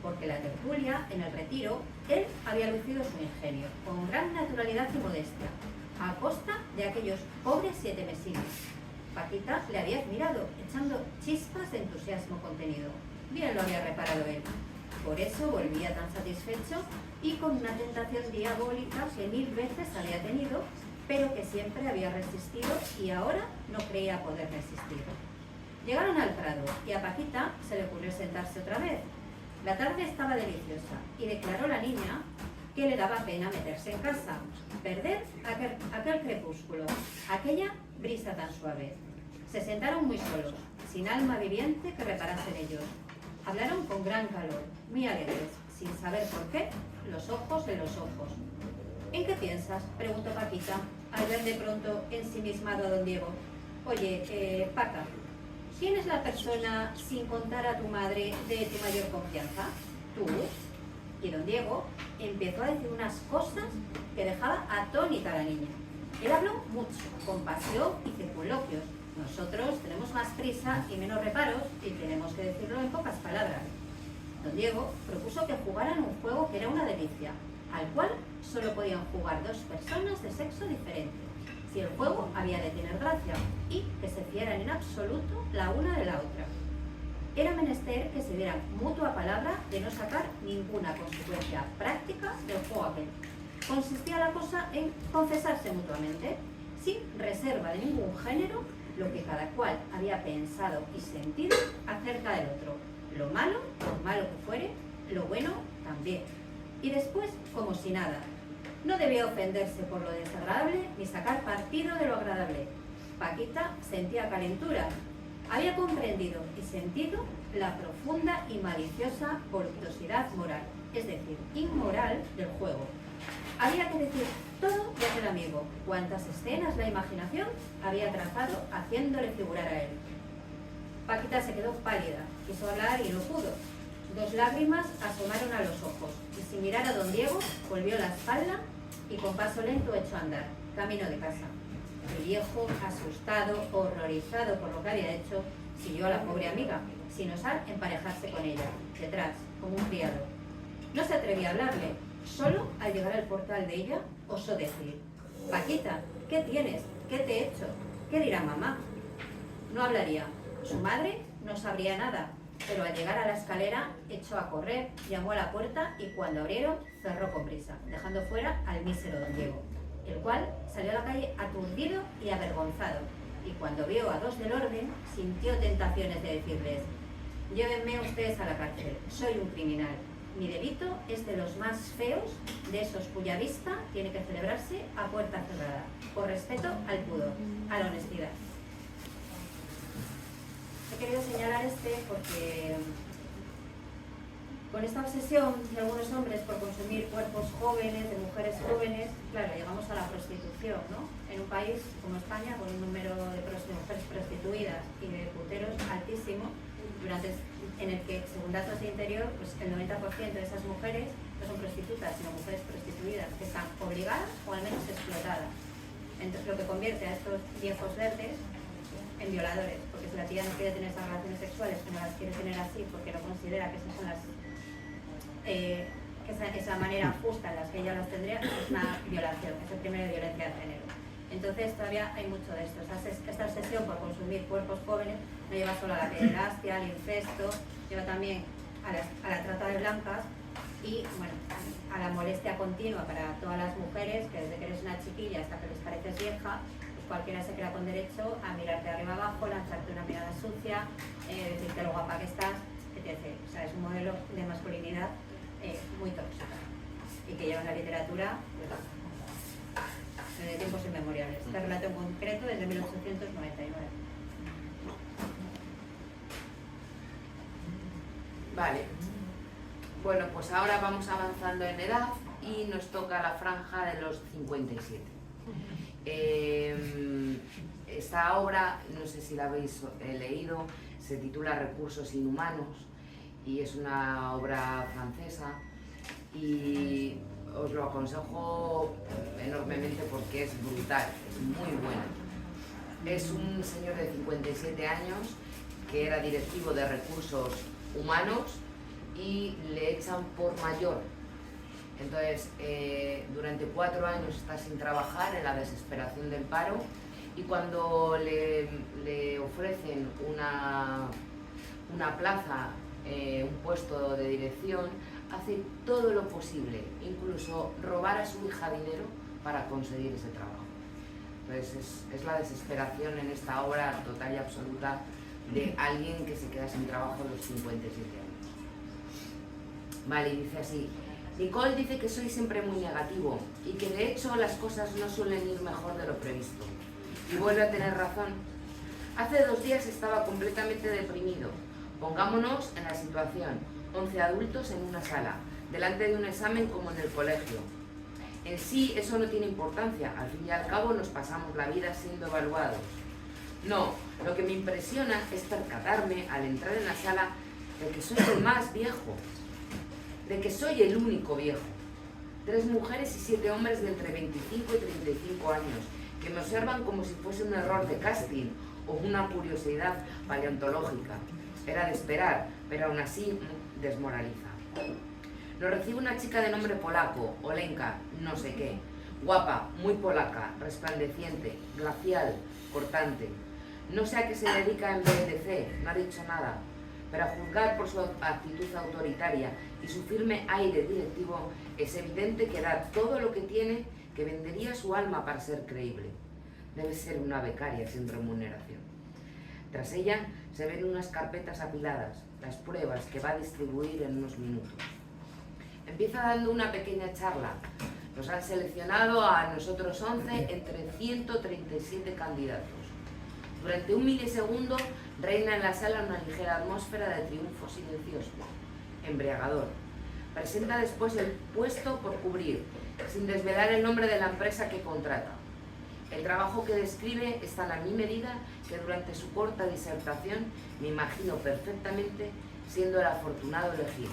porque la tertulia, en el retiro, él había lucido su ingenio, con gran naturalidad y modestia, a costa de aquellos pobres 7 mesines. Paquita le había admirado, echando chispas de entusiasmo contenido. Bien lo había reparado él. Por eso volvía tan satisfecho y con una tentación diabólica que 1000 veces había tenido, pero que siempre había resistido y ahora no creía poder resistir. Llegaron al prado y a Paquita se le ocurrió sentarse otra vez. La tarde estaba deliciosa y declaró la niña que le daba pena meterse en casa, perder aquel crepúsculo, aquella brisa tan suave. Se sentaron muy solos, sin alma viviente que reparase en ellos. Hablaron con gran calor, muy alegres, sin saber por qué, los ojos en los ojos. ¿En qué piensas?, preguntó Paquita, al ver de pronto ensimismado a don Diego. Oye, Paca, ¿quién es la persona, sin contar a tu madre, de tu mayor confianza? ¿Tú? Y don Diego empezó a decir unas cosas que dejaba atónita a la niña. Él habló mucho, con pasión y circunloquios. Nosotros tenemos más prisa y menos reparos y tenemos que decirlo en pocas palabras. Don Diego propuso que jugaran un juego que era una delicia, al cual solo podían jugar 2 personas de sexo diferente, si el juego había de tener gracia, y que se fiaran en absoluto la una de la otra. Era menester que se dieran mutua palabra de no sacar ninguna consecuencia práctica del juego aquel. Consistía la cosa en confesarse mutuamente, sin reserva de ningún género, lo que cada cual había pensado y sentido acerca del otro, lo malo, por malo que fuere, lo bueno también. Y después, como si nada. No debía ofenderse por lo desagradable ni sacar partido de lo agradable. Paquita sentía calentura. Había comprendido y sentido la profunda y maliciosa voluptuosidad moral, es decir, inmoral del juego. Había que decir todo de aquel amigo, cuantas escenas la imaginación había trazado haciéndole figurar a él. Paquita se quedó pálida, quiso hablar y no pudo. 2 lágrimas asomaron a los ojos y sin mirar a don Diego volvió la espalda y con paso lento echó a andar, camino de casa. El viejo, asustado, horrorizado por lo que había hecho, siguió a la pobre amiga, sin osar emparejarse con ella, detrás, como un criado. No se atrevía a hablarle. Solo al llegar al portal de ella, osó decir: Paquita, ¿qué tienes? ¿Qué te he hecho? ¿Qué dirá mamá? No hablaría. Su madre no sabría nada, pero al llegar a la escalera echó a correr, llamó a la puerta y cuando abrieron, cerró con prisa, dejando fuera al mísero don Diego, el cual salió a la calle aturdido y avergonzado, y cuando vio a 2 del orden, sintió tentaciones de decirles: llévenme ustedes a la cárcel, soy un criminal. Mi delito es de los más feos, de esos cuya vista tiene que celebrarse a puerta cerrada, por respeto al pudor, a la honestidad. He querido señalar porque con esta obsesión de algunos hombres por consumir cuerpos jóvenes, de mujeres jóvenes, claro, llegamos a la prostitución, ¿no? En un país como España, con un número de mujeres prostituidas y de puteros altísimo, en el que, según datos de Interior, pues el 90% de esas mujeres no son prostitutas, sino mujeres prostituidas, que están obligadas o al menos explotadas. Entonces, lo que convierte a estos viejos verdes en violadores, porque si la tía no quiere tener esas relaciones sexuales, que no las quiere tener así porque no considera que esas son las esa manera justa en las que ella las tendría, es una violación, es el crimen de violencia de género. Entonces todavía hay mucho de esto. Esta obsesión por consumir cuerpos jóvenes no lleva solo a la pederastia, al incesto, lleva también a la trata de blancas y bueno, a la molestia continua para todas las mujeres, que desde que eres una chiquilla hasta que les pareces vieja, pues cualquiera se crea con derecho a mirarte de arriba abajo, lanzarte una mirada sucia, decirte lo guapa que estás, etc. O sea, es un modelo de masculinidad muy tóxica y que lleva la literatura pues, desde tiempos inmemoriales. Este relato en concreto es de 1899. Vale. Bueno, pues ahora vamos avanzando en edad y nos toca la franja de los 57. Esta obra, no sé si la habéis leído, se titula Recursos inhumanos y es una obra francesa y os lo aconsejo enormemente porque es brutal, es muy buena. Es un señor de 57 años que era directivo de recursos humanos y le echan por mayor. Entonces, durante 4 años está sin trabajar en la desesperación del paro y cuando le ofrecen una plaza, un puesto de dirección, hace todo lo posible, incluso robar a su hija dinero para conseguir ese trabajo. Entonces, es la desesperación en esta obra total y absoluta de alguien que se queda sin trabajo a los 57 años. Vale, y dice así: Nicole dice que soy siempre muy negativo y que de hecho las cosas no suelen ir mejor de lo previsto. Y vuelve a tener razón. Hace 2 días estaba completamente deprimido. Pongámonos en la situación: 11 adultos en una sala, delante de un examen como en el colegio. En sí eso no tiene importancia, al fin y al cabo nos pasamos la vida siendo evaluados. No, lo que me impresiona es percatarme al entrar en la sala de que soy el más viejo, de que soy el único viejo. 3 mujeres y 7 hombres de entre 25 y 35 años, que me observan como si fuese un error de casting o una curiosidad paleontológica. Era de esperar, pero aún así desmoraliza. Lo recibe una chica de nombre polaco, Olenka, no sé qué. Guapa, muy polaca, resplandeciente, glacial, cortante. No sé a qué se dedica en BDC, no ha dicho nada. Pero a juzgar por su actitud autoritaria y su firme aire directivo, es evidente que da todo lo que tiene, que vendería su alma para ser creíble. Debe ser una becaria sin remuneración. Tras ella se ven unas carpetas apiladas, las pruebas que va a distribuir en unos minutos. Empieza dando una pequeña charla. Nos han seleccionado a nosotros 11 entre 137 candidatos. Durante un milisegundo reina en la sala una ligera atmósfera de triunfo silencioso, embriagador. Presenta después el puesto por cubrir, sin desvelar el nombre de la empresa que contrata. El trabajo que describe es tan a mi medida que durante su corta disertación me imagino perfectamente siendo el afortunado elegido.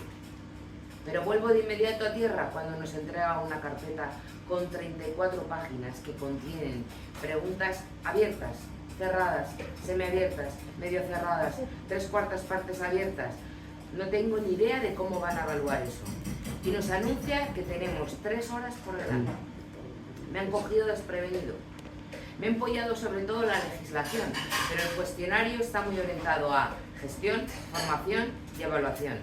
Pero vuelvo de inmediato a tierra cuando nos entrega una carpeta con 34 páginas que contienen preguntas abiertas, cerradas, semiabiertas, medio cerradas, 3/4 partes abiertas. No tengo ni idea de cómo van a evaluar eso. Y nos anuncia que tenemos 3 horas por delante. Me han cogido desprevenido. Me he empollado sobre todo en la legislación, pero el cuestionario está muy orientado a gestión, formación y evaluación.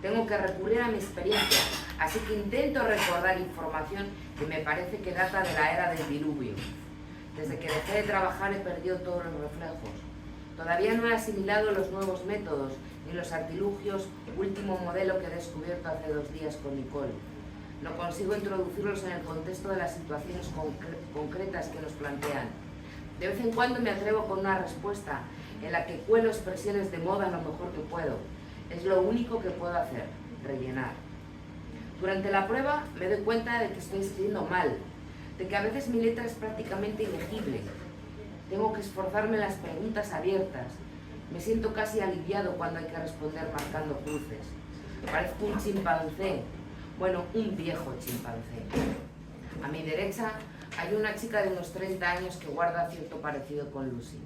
Tengo que recurrir a mi experiencia, así que intento recordar información que me parece que data de la era del diluvio. Desde que dejé de trabajar he perdido todos los reflejos. Todavía no he asimilado los nuevos métodos ni los artilugios último modelo que he descubierto hace 2 días con Nicole. No consigo introducirlos en el contexto de las situaciones concretas que nos plantean. De vez en cuando me atrevo con una respuesta en la que cuelo expresiones de moda lo mejor que puedo. Es lo único que puedo hacer, rellenar. Durante la prueba me doy cuenta de que estoy escribiendo mal, de que a veces mi letra es prácticamente ilegible. Tengo que esforzarme en las preguntas abiertas. Me siento casi aliviado cuando hay que responder marcando cruces. Parezco un chimpancé, bueno, un viejo chimpancé. A mi derecha hay una chica de unos 30 años que guarda cierto parecido con Lucy.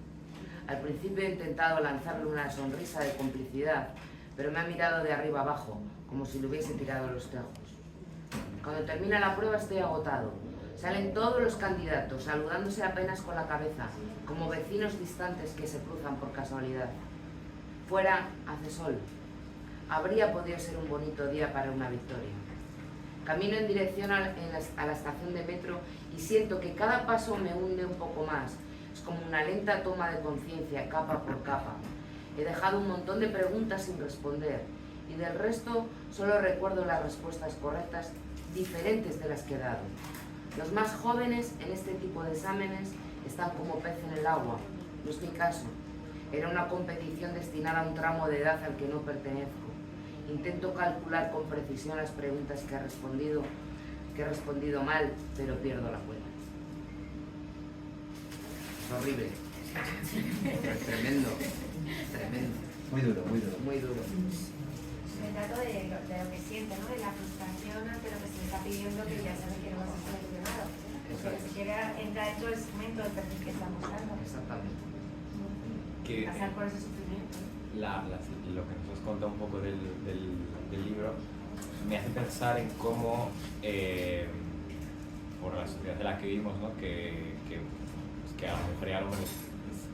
Al principio he intentado lanzarle una sonrisa de complicidad, pero me ha mirado de arriba abajo, como si le hubiese tirado los tejos. Cuando termina la prueba estoy agotado. Salen todos los candidatos, saludándose apenas con la cabeza, como vecinos distantes que se cruzan por casualidad. Fuera hace sol. Habría podido ser un bonito día para una victoria. Camino en dirección a la estación de metro y siento que cada paso me hunde un poco más. Es como una lenta toma de conciencia, capa por capa. He dejado un montón de preguntas sin responder y del resto solo recuerdo las respuestas correctas diferentes de las que he dado. Los más jóvenes en este tipo de exámenes están como pez en el agua. No es mi caso. Era una competición destinada a un tramo de edad al que no pertenezco. Intento calcular con precisión las preguntas que he respondido mal, pero pierdo la cuenta. Es horrible. Es tremendo. Tremendo. Muy duro, muy duro. Muy duro. Se trata de lo que siente, ¿no? De la frustración ante lo que se le está pidiendo, que ya sabe que no va a ser solucionado. Pero si quiere entrar dentro del segmento del perfil que estamos dando. Exactamente. Que Pasar por ese sufrimiento. lo que nos has contado un poco del libro me hace pensar en cómo, por la sociedad en la que vivimos, ¿no? que a la mujer y al hombre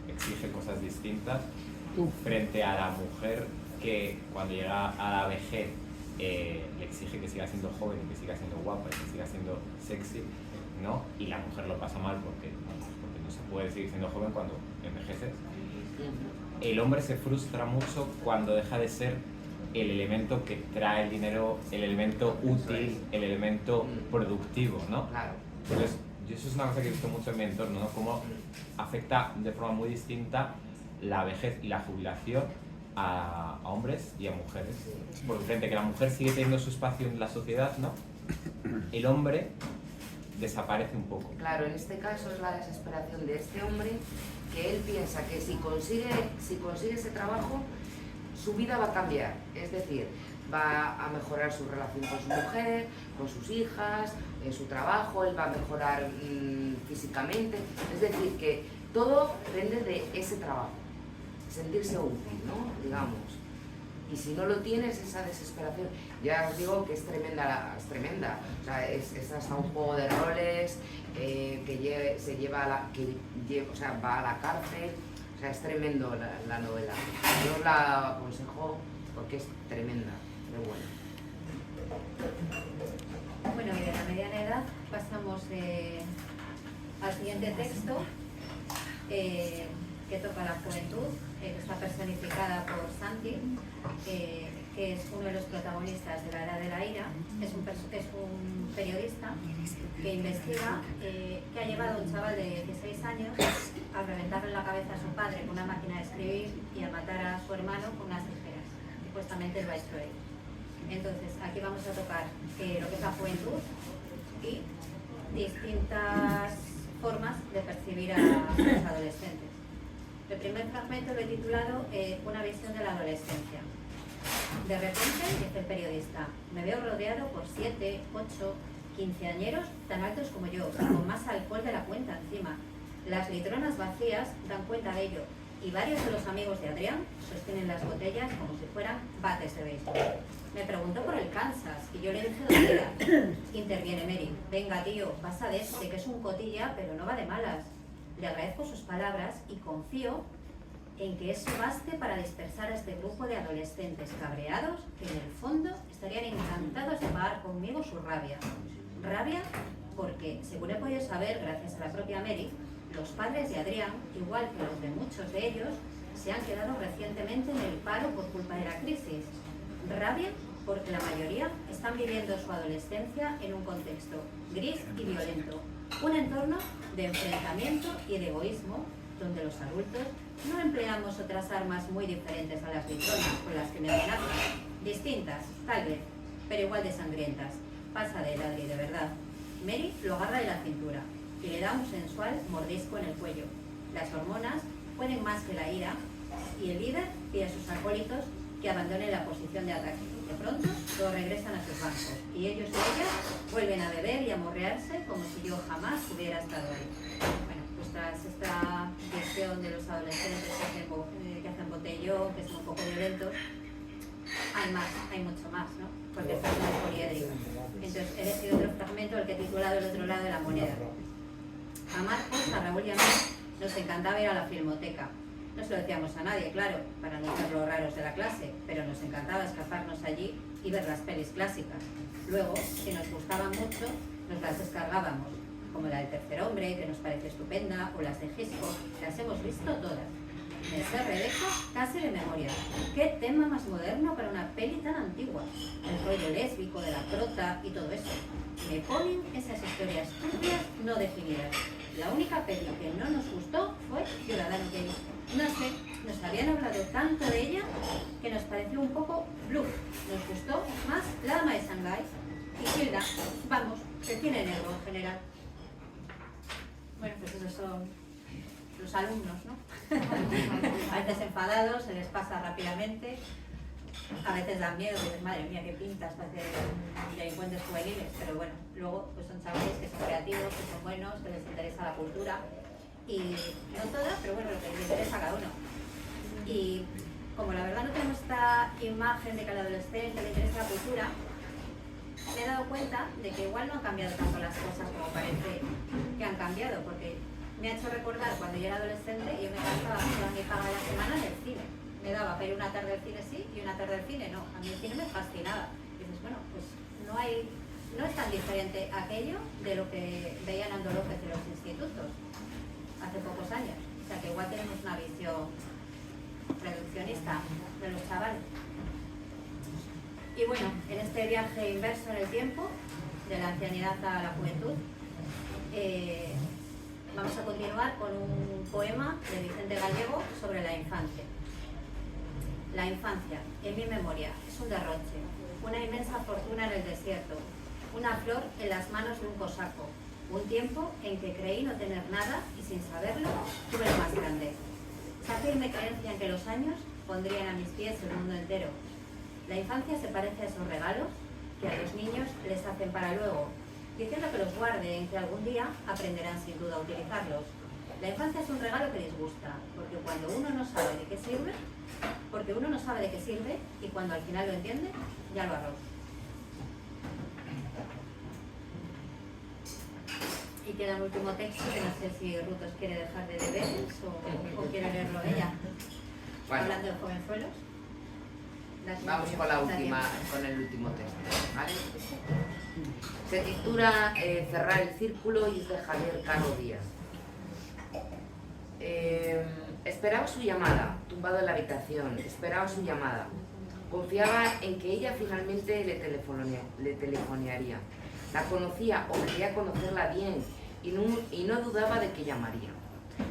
exige cosas distintas frente a la mujer que cuando llega a la vejez le exige que siga siendo joven y que siga siendo guapa y que siga siendo sexy, ¿no? Y la mujer lo pasa mal porque no se puede seguir siendo joven cuando envejeces. El hombre se frustra mucho cuando deja de ser el elemento que trae el dinero, el elemento útil, el elemento productivo, ¿no? Claro. Entonces, eso es una cosa que he visto mucho en mi entorno, ¿no? Cómo afecta de forma muy distinta la vejez y la jubilación a hombres y a mujeres. Porque frente a que la mujer sigue teniendo su espacio en la sociedad, ¿no? El hombre desaparece un poco. Claro, en este caso es la desesperación de este hombre, que él piensa que si consigue ese trabajo, su vida va a cambiar. Es decir, va a mejorar su relación con su mujer, con sus hijas, su trabajo, él va a mejorar físicamente. Es decir, que todo depende de ese trabajo, sentirse útil, ¿no? Digamos. Y si no lo tienes, esa desesperación, ya os digo que es tremenda. O sea, es hasta un juego de roles, va a la cárcel. O sea, es tremendo la novela. Yo os la aconsejo porque es tremenda, pero bueno. Bueno, y de la mediana edad pasamos al siguiente texto, que toca la juventud, que está personificada por Santi, que es uno de los protagonistas de La Edad de la Ira. Es un periodista que investiga que ha llevado a un chaval de 16 años a reventarle la cabeza a su padre con una máquina de escribir y a matar a su hermano con unas tijeras. Supuestamente lo ha hecho él. Entonces, aquí vamos a tocar lo que es la juventud y distintas formas de percibir a los adolescentes. El primer fragmento lo he titulado Una visión de la adolescencia. De repente, dice el periodista, me veo rodeado por 7, 8, 15añeros tan altos como yo, con más alcohol de la cuenta encima. Las litronas vacías dan cuenta de ello, y varios de los amigos de Adrián sostienen las botellas como si fueran bates de béisbol. Me preguntó por el Kansas, y yo le dije dónde era. Interviene Mary, venga tío, pasa de este, que es un cotilla, pero no va de malas. Le agradezco sus palabras y confío en que eso baste para dispersar a este grupo de adolescentes cabreados que en el fondo estarían encantados de pagar conmigo su rabia. Rabia porque, según he podido saber gracias a la propia Mary, los padres de Adrián, igual que los de muchos de ellos, se han quedado recientemente en el paro por culpa de la crisis. Rabia porque la mayoría están viviendo su adolescencia en un contexto gris y violento, un entorno de enfrentamiento y de egoísmo donde los adultos no empleamos otras armas muy diferentes a las litronas con las que me amenazan, distintas, tal vez, pero igual de sangrientas. Pasa de Adri, de verdad. Mary lo agarra de la cintura y le da un sensual mordisco en el cuello. Las hormonas pueden más que la ira y el líder pide a sus acólitos que abandonen la posición de ataque. De pronto, todos regresan a sus bancos y ellos y ellas vuelven a beber y a morrearse como si yo jamás hubiera estado ahí. Bueno, pues tras esta visión de los adolescentes que hacen botellón, que son un poco violentos, hay mucho más, ¿no? Porque esta es una poliédrica. Entonces, he elegido otro fragmento, el que he titulado El otro lado de la moneda. A Marcos, a Raúl y a mí nos encantaba ir a la filmoteca. No se lo decíamos a nadie, claro, para no ser los raros de la clase, pero nos encantaba escaparnos allí y ver las pelis clásicas. Luego, si nos gustaban mucho, nos las descargábamos, como la del Tercer Hombre, que nos parece estupenda, o las de Hitchcock, las hemos visto todas. Me sé Rebeca casi de memoria. ¿Qué tema más moderno para una peli tan antigua? El rollo lésbico de la prota y todo eso. Me ponen esas historias turbias no definidas. La única peli que no nos gustó fue Ciudadano Kane. No sé, nos habían hablado tanto de ella que nos pareció un poco bluff. Nos gustó más La Dama de Shanghái y Hilda. Vamos, el cine negro en general. Bueno, pues esos son los alumnos, ¿no? A veces enfadados, se les pasa rápidamente. A veces dan miedo, dices, madre mía, qué pintas, parece delincuentes juveniles. Pero bueno, luego pues son chavales que son creativos, que son buenos, que les interesa la cultura. Y no todas, pero bueno, lo que les interesa a cada uno. Y como la verdad no tenemos esta imagen de que al adolescente le interesa la cultura, me he dado cuenta de que igual no han cambiado tanto las cosas como parece que han cambiado, porque me ha hecho recordar cuando yo era adolescente y yo me gastaba toda mi paga de la semana en el cine. Me daba para ir una tarde al cine sí y una tarde al cine no. A mí el cine me fascinaba. Y dices, bueno, pues no es tan diferente aquello de lo que veían Ando López en los institutos hace pocos años. O sea que igual tenemos una visión reduccionista de los chavales. Y bueno, en este viaje inverso en el tiempo, de la ancianidad a la juventud, vamos a continuar con un poema de Vicente Gallego sobre la infancia. La infancia, en mi memoria, es un derroche, una inmensa fortuna en el desierto, una flor en las manos de un cosaco, un tiempo en que creí no tener nada y sin saberlo tuve lo más grande. Esa firme creencia en que los años pondrían a mis pies el mundo entero. La infancia se parece a esos regalos que a los niños les hacen para luego, diciendo que los guarden, que algún día aprenderán sin duda a utilizarlos. La infancia es un regalo que disgusta, porque cuando uno no sabe de qué sirve, y cuando al final lo entiende, ya lo arroja. Y queda el último texto, que no sé si Ruth os quiere dejar de deberes o quiere leerlo ella. Bueno, hablando de jovenzuelos. vamos con el último texto, ¿vale? Se titula Cerrar el círculo y es de Javier Caro Díaz. Esperaba su llamada, tumbado en la habitación, esperaba su llamada. Confiaba en que ella finalmente le telefonearía. La conocía o quería conocerla bien y no dudaba de que llamaría.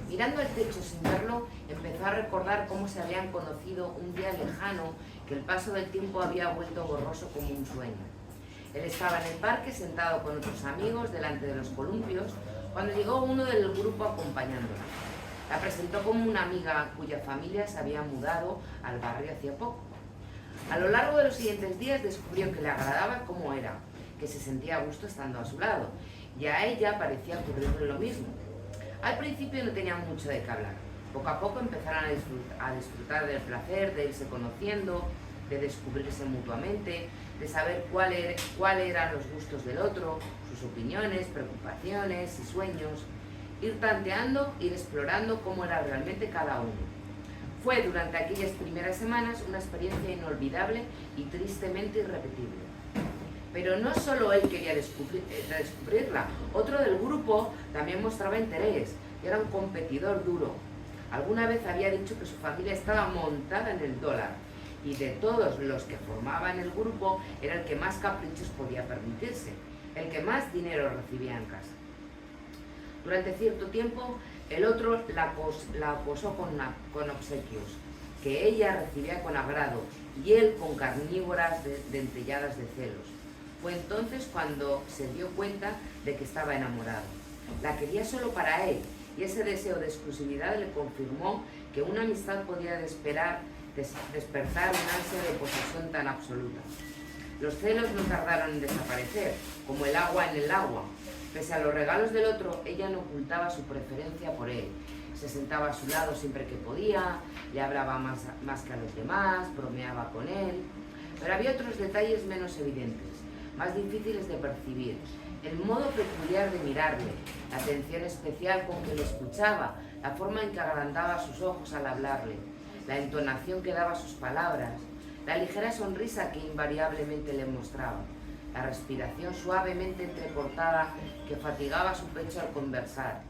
Mirando el techo sin verlo, empezó a recordar cómo se habían conocido un día lejano que el paso del tiempo había vuelto borroso como un sueño. Él estaba en el parque sentado con otros amigos delante de los columpios cuando llegó uno del grupo acompañándola. La presentó como una amiga cuya familia se había mudado al barrio hacía poco. A lo largo de los siguientes días descubrió que le agradaba como era, que se sentía a gusto estando a su lado, y a ella parecía ocurrirle lo mismo. Al principio no tenían mucho de qué hablar. Poco a poco empezaron a disfrutar del placer de irse conociendo, de descubrirse mutuamente, de saber cuál eran los gustos del otro, sus opiniones, preocupaciones y sueños, ir tanteando, ir explorando cómo era realmente cada uno. Fue durante aquellas primeras semanas una experiencia inolvidable y tristemente irrepetible. Pero no solo él quería descubrirla, otro del grupo también mostraba interés, y era un competidor duro. Alguna vez había dicho que su familia estaba montada en el dólar, y de todos los que formaban el grupo era el que más caprichos podía permitirse, el que más dinero recibía en casa. Durante cierto tiempo, el otro la acosó con obsequios, que ella recibía con agrado, y él con carnívoras dentelladas de celos. Fue entonces cuando se dio cuenta de que estaba enamorado. La quería solo para él, y ese deseo de exclusividad le confirmó que una amistad podía despertar una ansia de posesión tan absoluta. Los celos no tardaron en desaparecer, como el agua en el agua. Pese a los regalos del otro, ella no ocultaba su preferencia por él. Se sentaba a su lado siempre que podía, le hablaba más que a los demás, bromeaba con él. Pero había otros detalles menos evidentes, más difíciles de percibir. El modo peculiar de mirarle, la atención especial con que le escuchaba, la forma en que agrandaba sus ojos al hablarle, la entonación que daba a sus palabras, la ligera sonrisa que invariablemente le mostraba, la respiración suavemente entrecortada que fatigaba su pecho al conversar,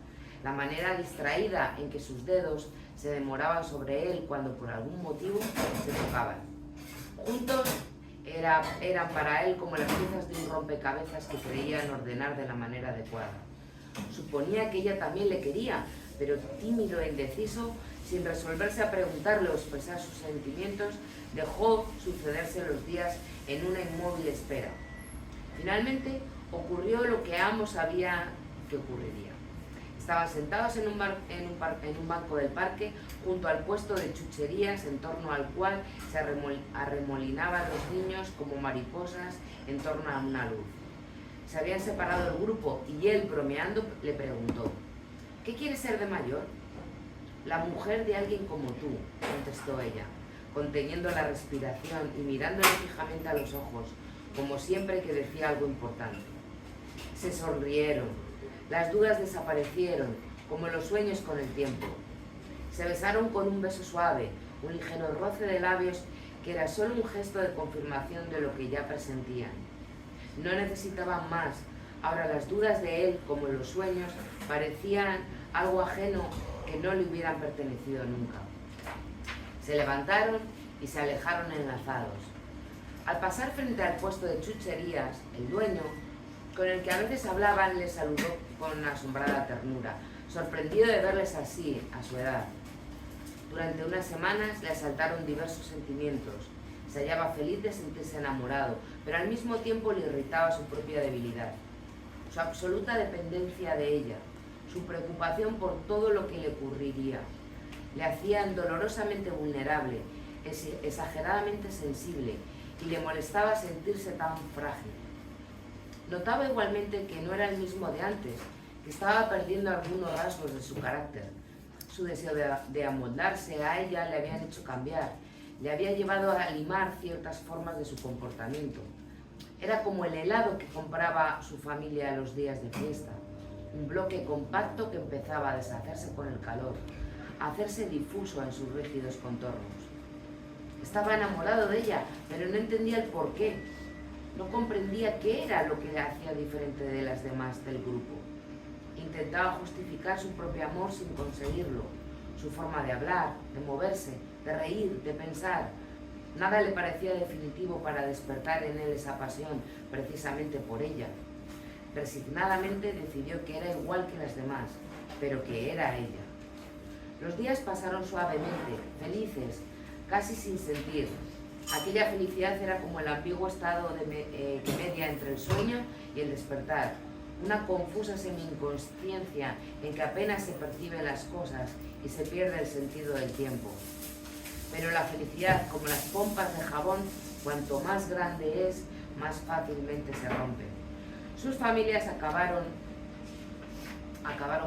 la manera distraída en que sus dedos se demoraban sobre él cuando por algún motivo se tocaban. Juntos eran para él como las piezas de un rompecabezas que creían ordenar de la manera adecuada. Suponía que ella también le quería, pero tímido e indeciso, sin resolverse a preguntarle o expresar sus sentimientos, dejó sucederse los días en una inmóvil espera. Finalmente ocurrió lo que ambos sabían que ocurriría. Estaban sentados en un banco del parque junto al puesto de chucherías en torno al cual se arremolinaban los niños como mariposas en torno a una luz. Se habían separado el grupo y él, bromeando, le preguntó: ¿qué quieres ser de mayor? La mujer de alguien como tú, contestó ella, conteniendo la respiración y mirándole fijamente a los ojos, como siempre que decía algo importante. Se sonrieron. Las dudas desaparecieron, como los sueños con el tiempo. Se besaron con un beso suave, un ligero roce de labios que era solo un gesto de confirmación de lo que ya presentían. No necesitaban más. Ahora las dudas de él, como los sueños, parecían algo ajeno que no le hubieran pertenecido nunca. Se levantaron y se alejaron enlazados. Al pasar frente al puesto de chucherías, el dueño, con el que a veces hablaban, le saludó con asombrada ternura, sorprendido de verles así, a su edad. Durante unas semanas le asaltaron diversos sentimientos. Se hallaba feliz de sentirse enamorado, pero al mismo tiempo le irritaba su propia debilidad, su absoluta dependencia de ella, su preocupación por todo lo que le ocurriría. Le hacían dolorosamente vulnerable, exageradamente sensible, y le molestaba sentirse tan frágil. Notaba igualmente que no era el mismo de antes, que estaba perdiendo algunos rasgos de su carácter. Su deseo de amoldarse a ella le habían hecho cambiar, le había llevado a limar ciertas formas de su comportamiento. Era como el helado que compraba su familia los días de fiesta, un bloque compacto que empezaba a deshacerse con el calor, a hacerse difuso en sus rígidos contornos. Estaba enamorado de ella, pero no entendía el porqué. No comprendía qué era lo que le hacía diferente de las demás del grupo. Intentaba justificar su propio amor sin conseguirlo, su forma de hablar, de moverse, de reír, de pensar. Nada le parecía definitivo para despertar en él esa pasión, precisamente por ella. Resignadamente decidió que era igual que las demás, pero que era ella. Los días pasaron suavemente, felices, casi sin sentir. Aquella felicidad era como el ambiguo estado que media entre el sueño y el despertar, una confusa semi-inconsciencia en que apenas se perciben las cosas y se pierde el sentido del tiempo. Pero la felicidad, como las pompas de jabón, cuanto más grande es, más fácilmente se rompe. Sus familias acabaron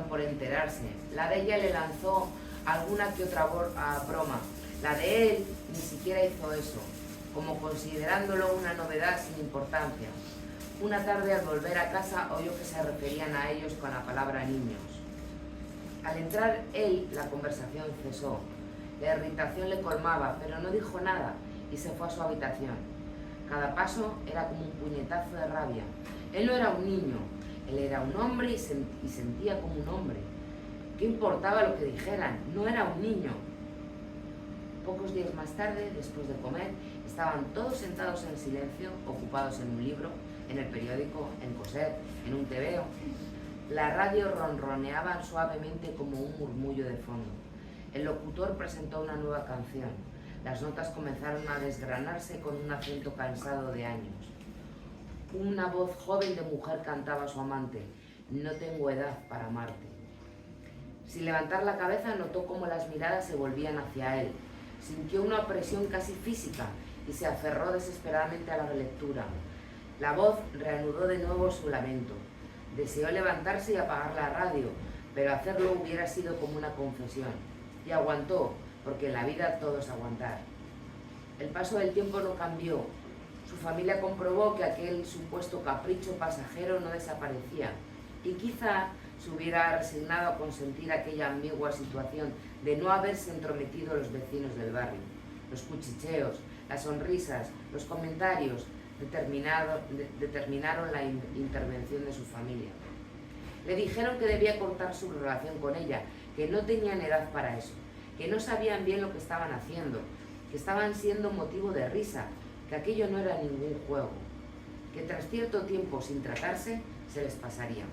por enterarse. La de ella le lanzó alguna que otra broma. La de él ni siquiera hizo eso, como considerándolo una novedad sin importancia. Una tarde, al volver a casa, oyó que se referían a ellos con la palabra niños. Al entrar él, la conversación cesó. La irritación le colmaba, pero no dijo nada y se fue a su habitación. Cada paso era como un puñetazo de rabia. Él no era un niño, él era un hombre y sentía como un hombre. ¿Qué importaba lo que dijeran? No era un niño. Pocos días más tarde, después de comer, estaban todos sentados en silencio, ocupados en un libro, en el periódico, en coser, en un tebeo. La radio ronroneaba suavemente como un murmullo de fondo. El locutor presentó una nueva canción. Las notas comenzaron a desgranarse con un acento cansado de años. Una voz joven de mujer cantaba a su amante: «No tengo edad para amarte». Sin levantar la cabeza, notó cómo las miradas se volvían hacia él. Sintió una opresión casi física y se aferró desesperadamente a la lectura. La voz reanudó de nuevo su lamento. Deseó levantarse y apagar la radio, pero hacerlo hubiera sido como una confesión. Y aguantó, porque en la vida todo es aguantar. El paso del tiempo no cambió. Su familia comprobó que aquel supuesto capricho pasajero no desaparecía, y quizá se hubiera resignado a consentir aquella ambigua situación de no haberse entrometido los vecinos del barrio. Los cuchicheos, las sonrisas, los comentarios determinaron la intervención de su familia. Le dijeron que debía cortar su relación con ella, que no tenían edad para eso, que no sabían bien lo que estaban haciendo, que estaban siendo motivo de risa, que aquello no era ningún juego, que tras cierto tiempo sin tratarse se les pasaría.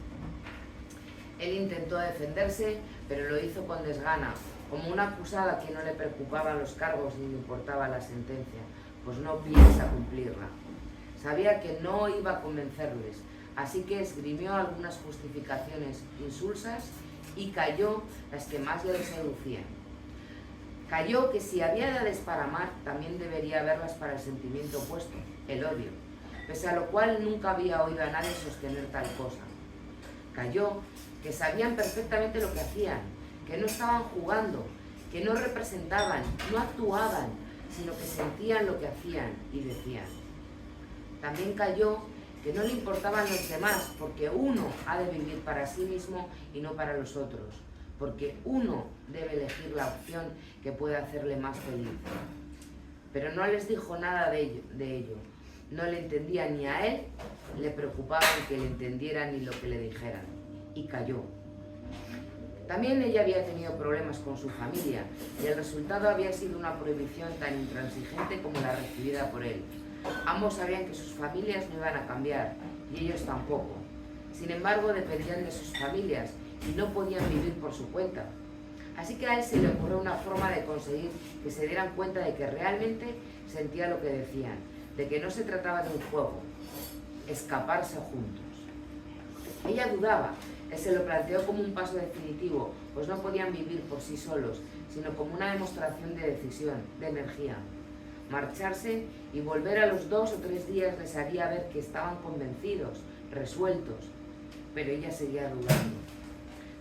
Él intentó defenderse, pero lo hizo con desgana, como una acusada que no le preocupaban los cargos ni le importaba la sentencia, pues no piensa cumplirla. Sabía que no iba a convencerles, así que esgrimió algunas justificaciones insulsas y calló las que más le seducían. Calló que si había edades para amar, también debería haberlas para el sentimiento opuesto, el odio, pese a lo cual nunca había oído a nadie sostener tal cosa. Calló que sabían perfectamente lo que hacían, que no estaban jugando, que no representaban, no actuaban, sino que sentían lo que hacían y decían. También calló que no le importaban los demás, porque uno ha de vivir para sí mismo y no para los otros, porque uno debe elegir la opción que puede hacerle más feliz. Pero no les dijo nada de ello. No le entendía ni a él, le preocupaba que le entendieran ni lo que le dijeran, y calló. También ella había tenido problemas con su familia, y el resultado había sido una prohibición tan intransigente como la recibida por él. Ambos sabían que sus familias no iban a cambiar, y ellos tampoco. Sin embargo, dependían de sus familias, y no podían vivir por su cuenta. Así que a él se le ocurrió una forma de conseguir que se dieran cuenta de que realmente sentía lo que decían, de que no se trataba de un juego, escaparse juntos. Ella dudaba, él se lo planteó como un paso definitivo, pues no podían vivir por sí solos, sino como una demostración de decisión, de energía. Marcharse y volver a los 2 o 3 días les haría ver que estaban convencidos, resueltos, pero ella seguía dudando.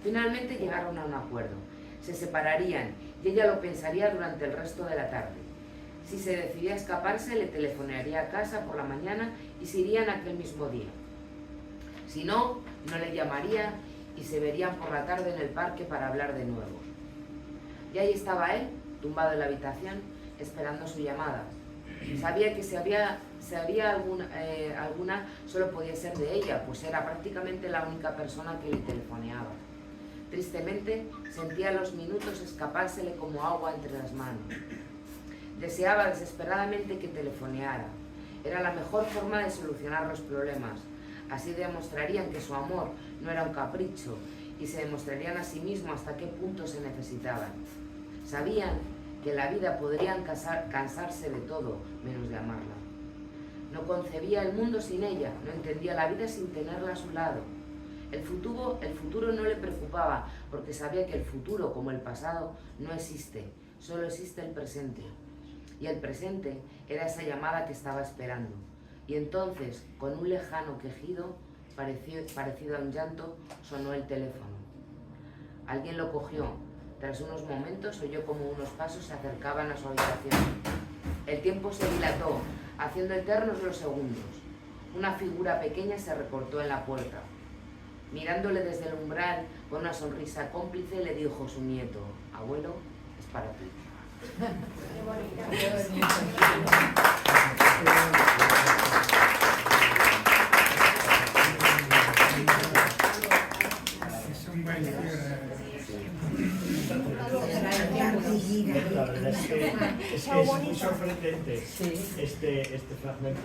Finalmente llegaron a un acuerdo. Se separarían y ella lo pensaría durante el resto de la tarde. Si se decidía a escaparse, le telefonaría a casa por la mañana y se irían aquel mismo día. Si no, no le llamaría y se verían por la tarde en el parque para hablar de nuevo. Y ahí estaba él, tumbado en la habitación, esperando su llamada. Sabía que si había alguna, solo podía ser de ella, pues era prácticamente la única persona que le telefoneaba. Tristemente, sentía los minutos escapársele como agua entre las manos. Deseaba desesperadamente que telefoneara. Era la mejor forma de solucionar los problemas. Así demostrarían que su amor no era un capricho y se demostrarían a sí mismos hasta qué punto se necesitaban. Sabían que en la vida podrían cansarse de todo menos de amarla. No concebía el mundo sin ella, no entendía la vida sin tenerla a su lado. El futuro no le preocupaba, porque sabía que el futuro, como el pasado, no existe, solo existe el presente. Y el presente era esa llamada que estaba esperando. Y entonces, con un lejano quejido, parecido a un llanto, sonó el teléfono. Alguien lo cogió. Tras unos momentos oyó como unos pasos se acercaban a su habitación. El tiempo se dilató, haciendo eternos los segundos. Una figura pequeña se recortó en la puerta. Mirándole desde el umbral, con una sonrisa cómplice, le dijo su nieto: «Abuelo, es para ti». La verdad es que es muy sorprendente este fragmento.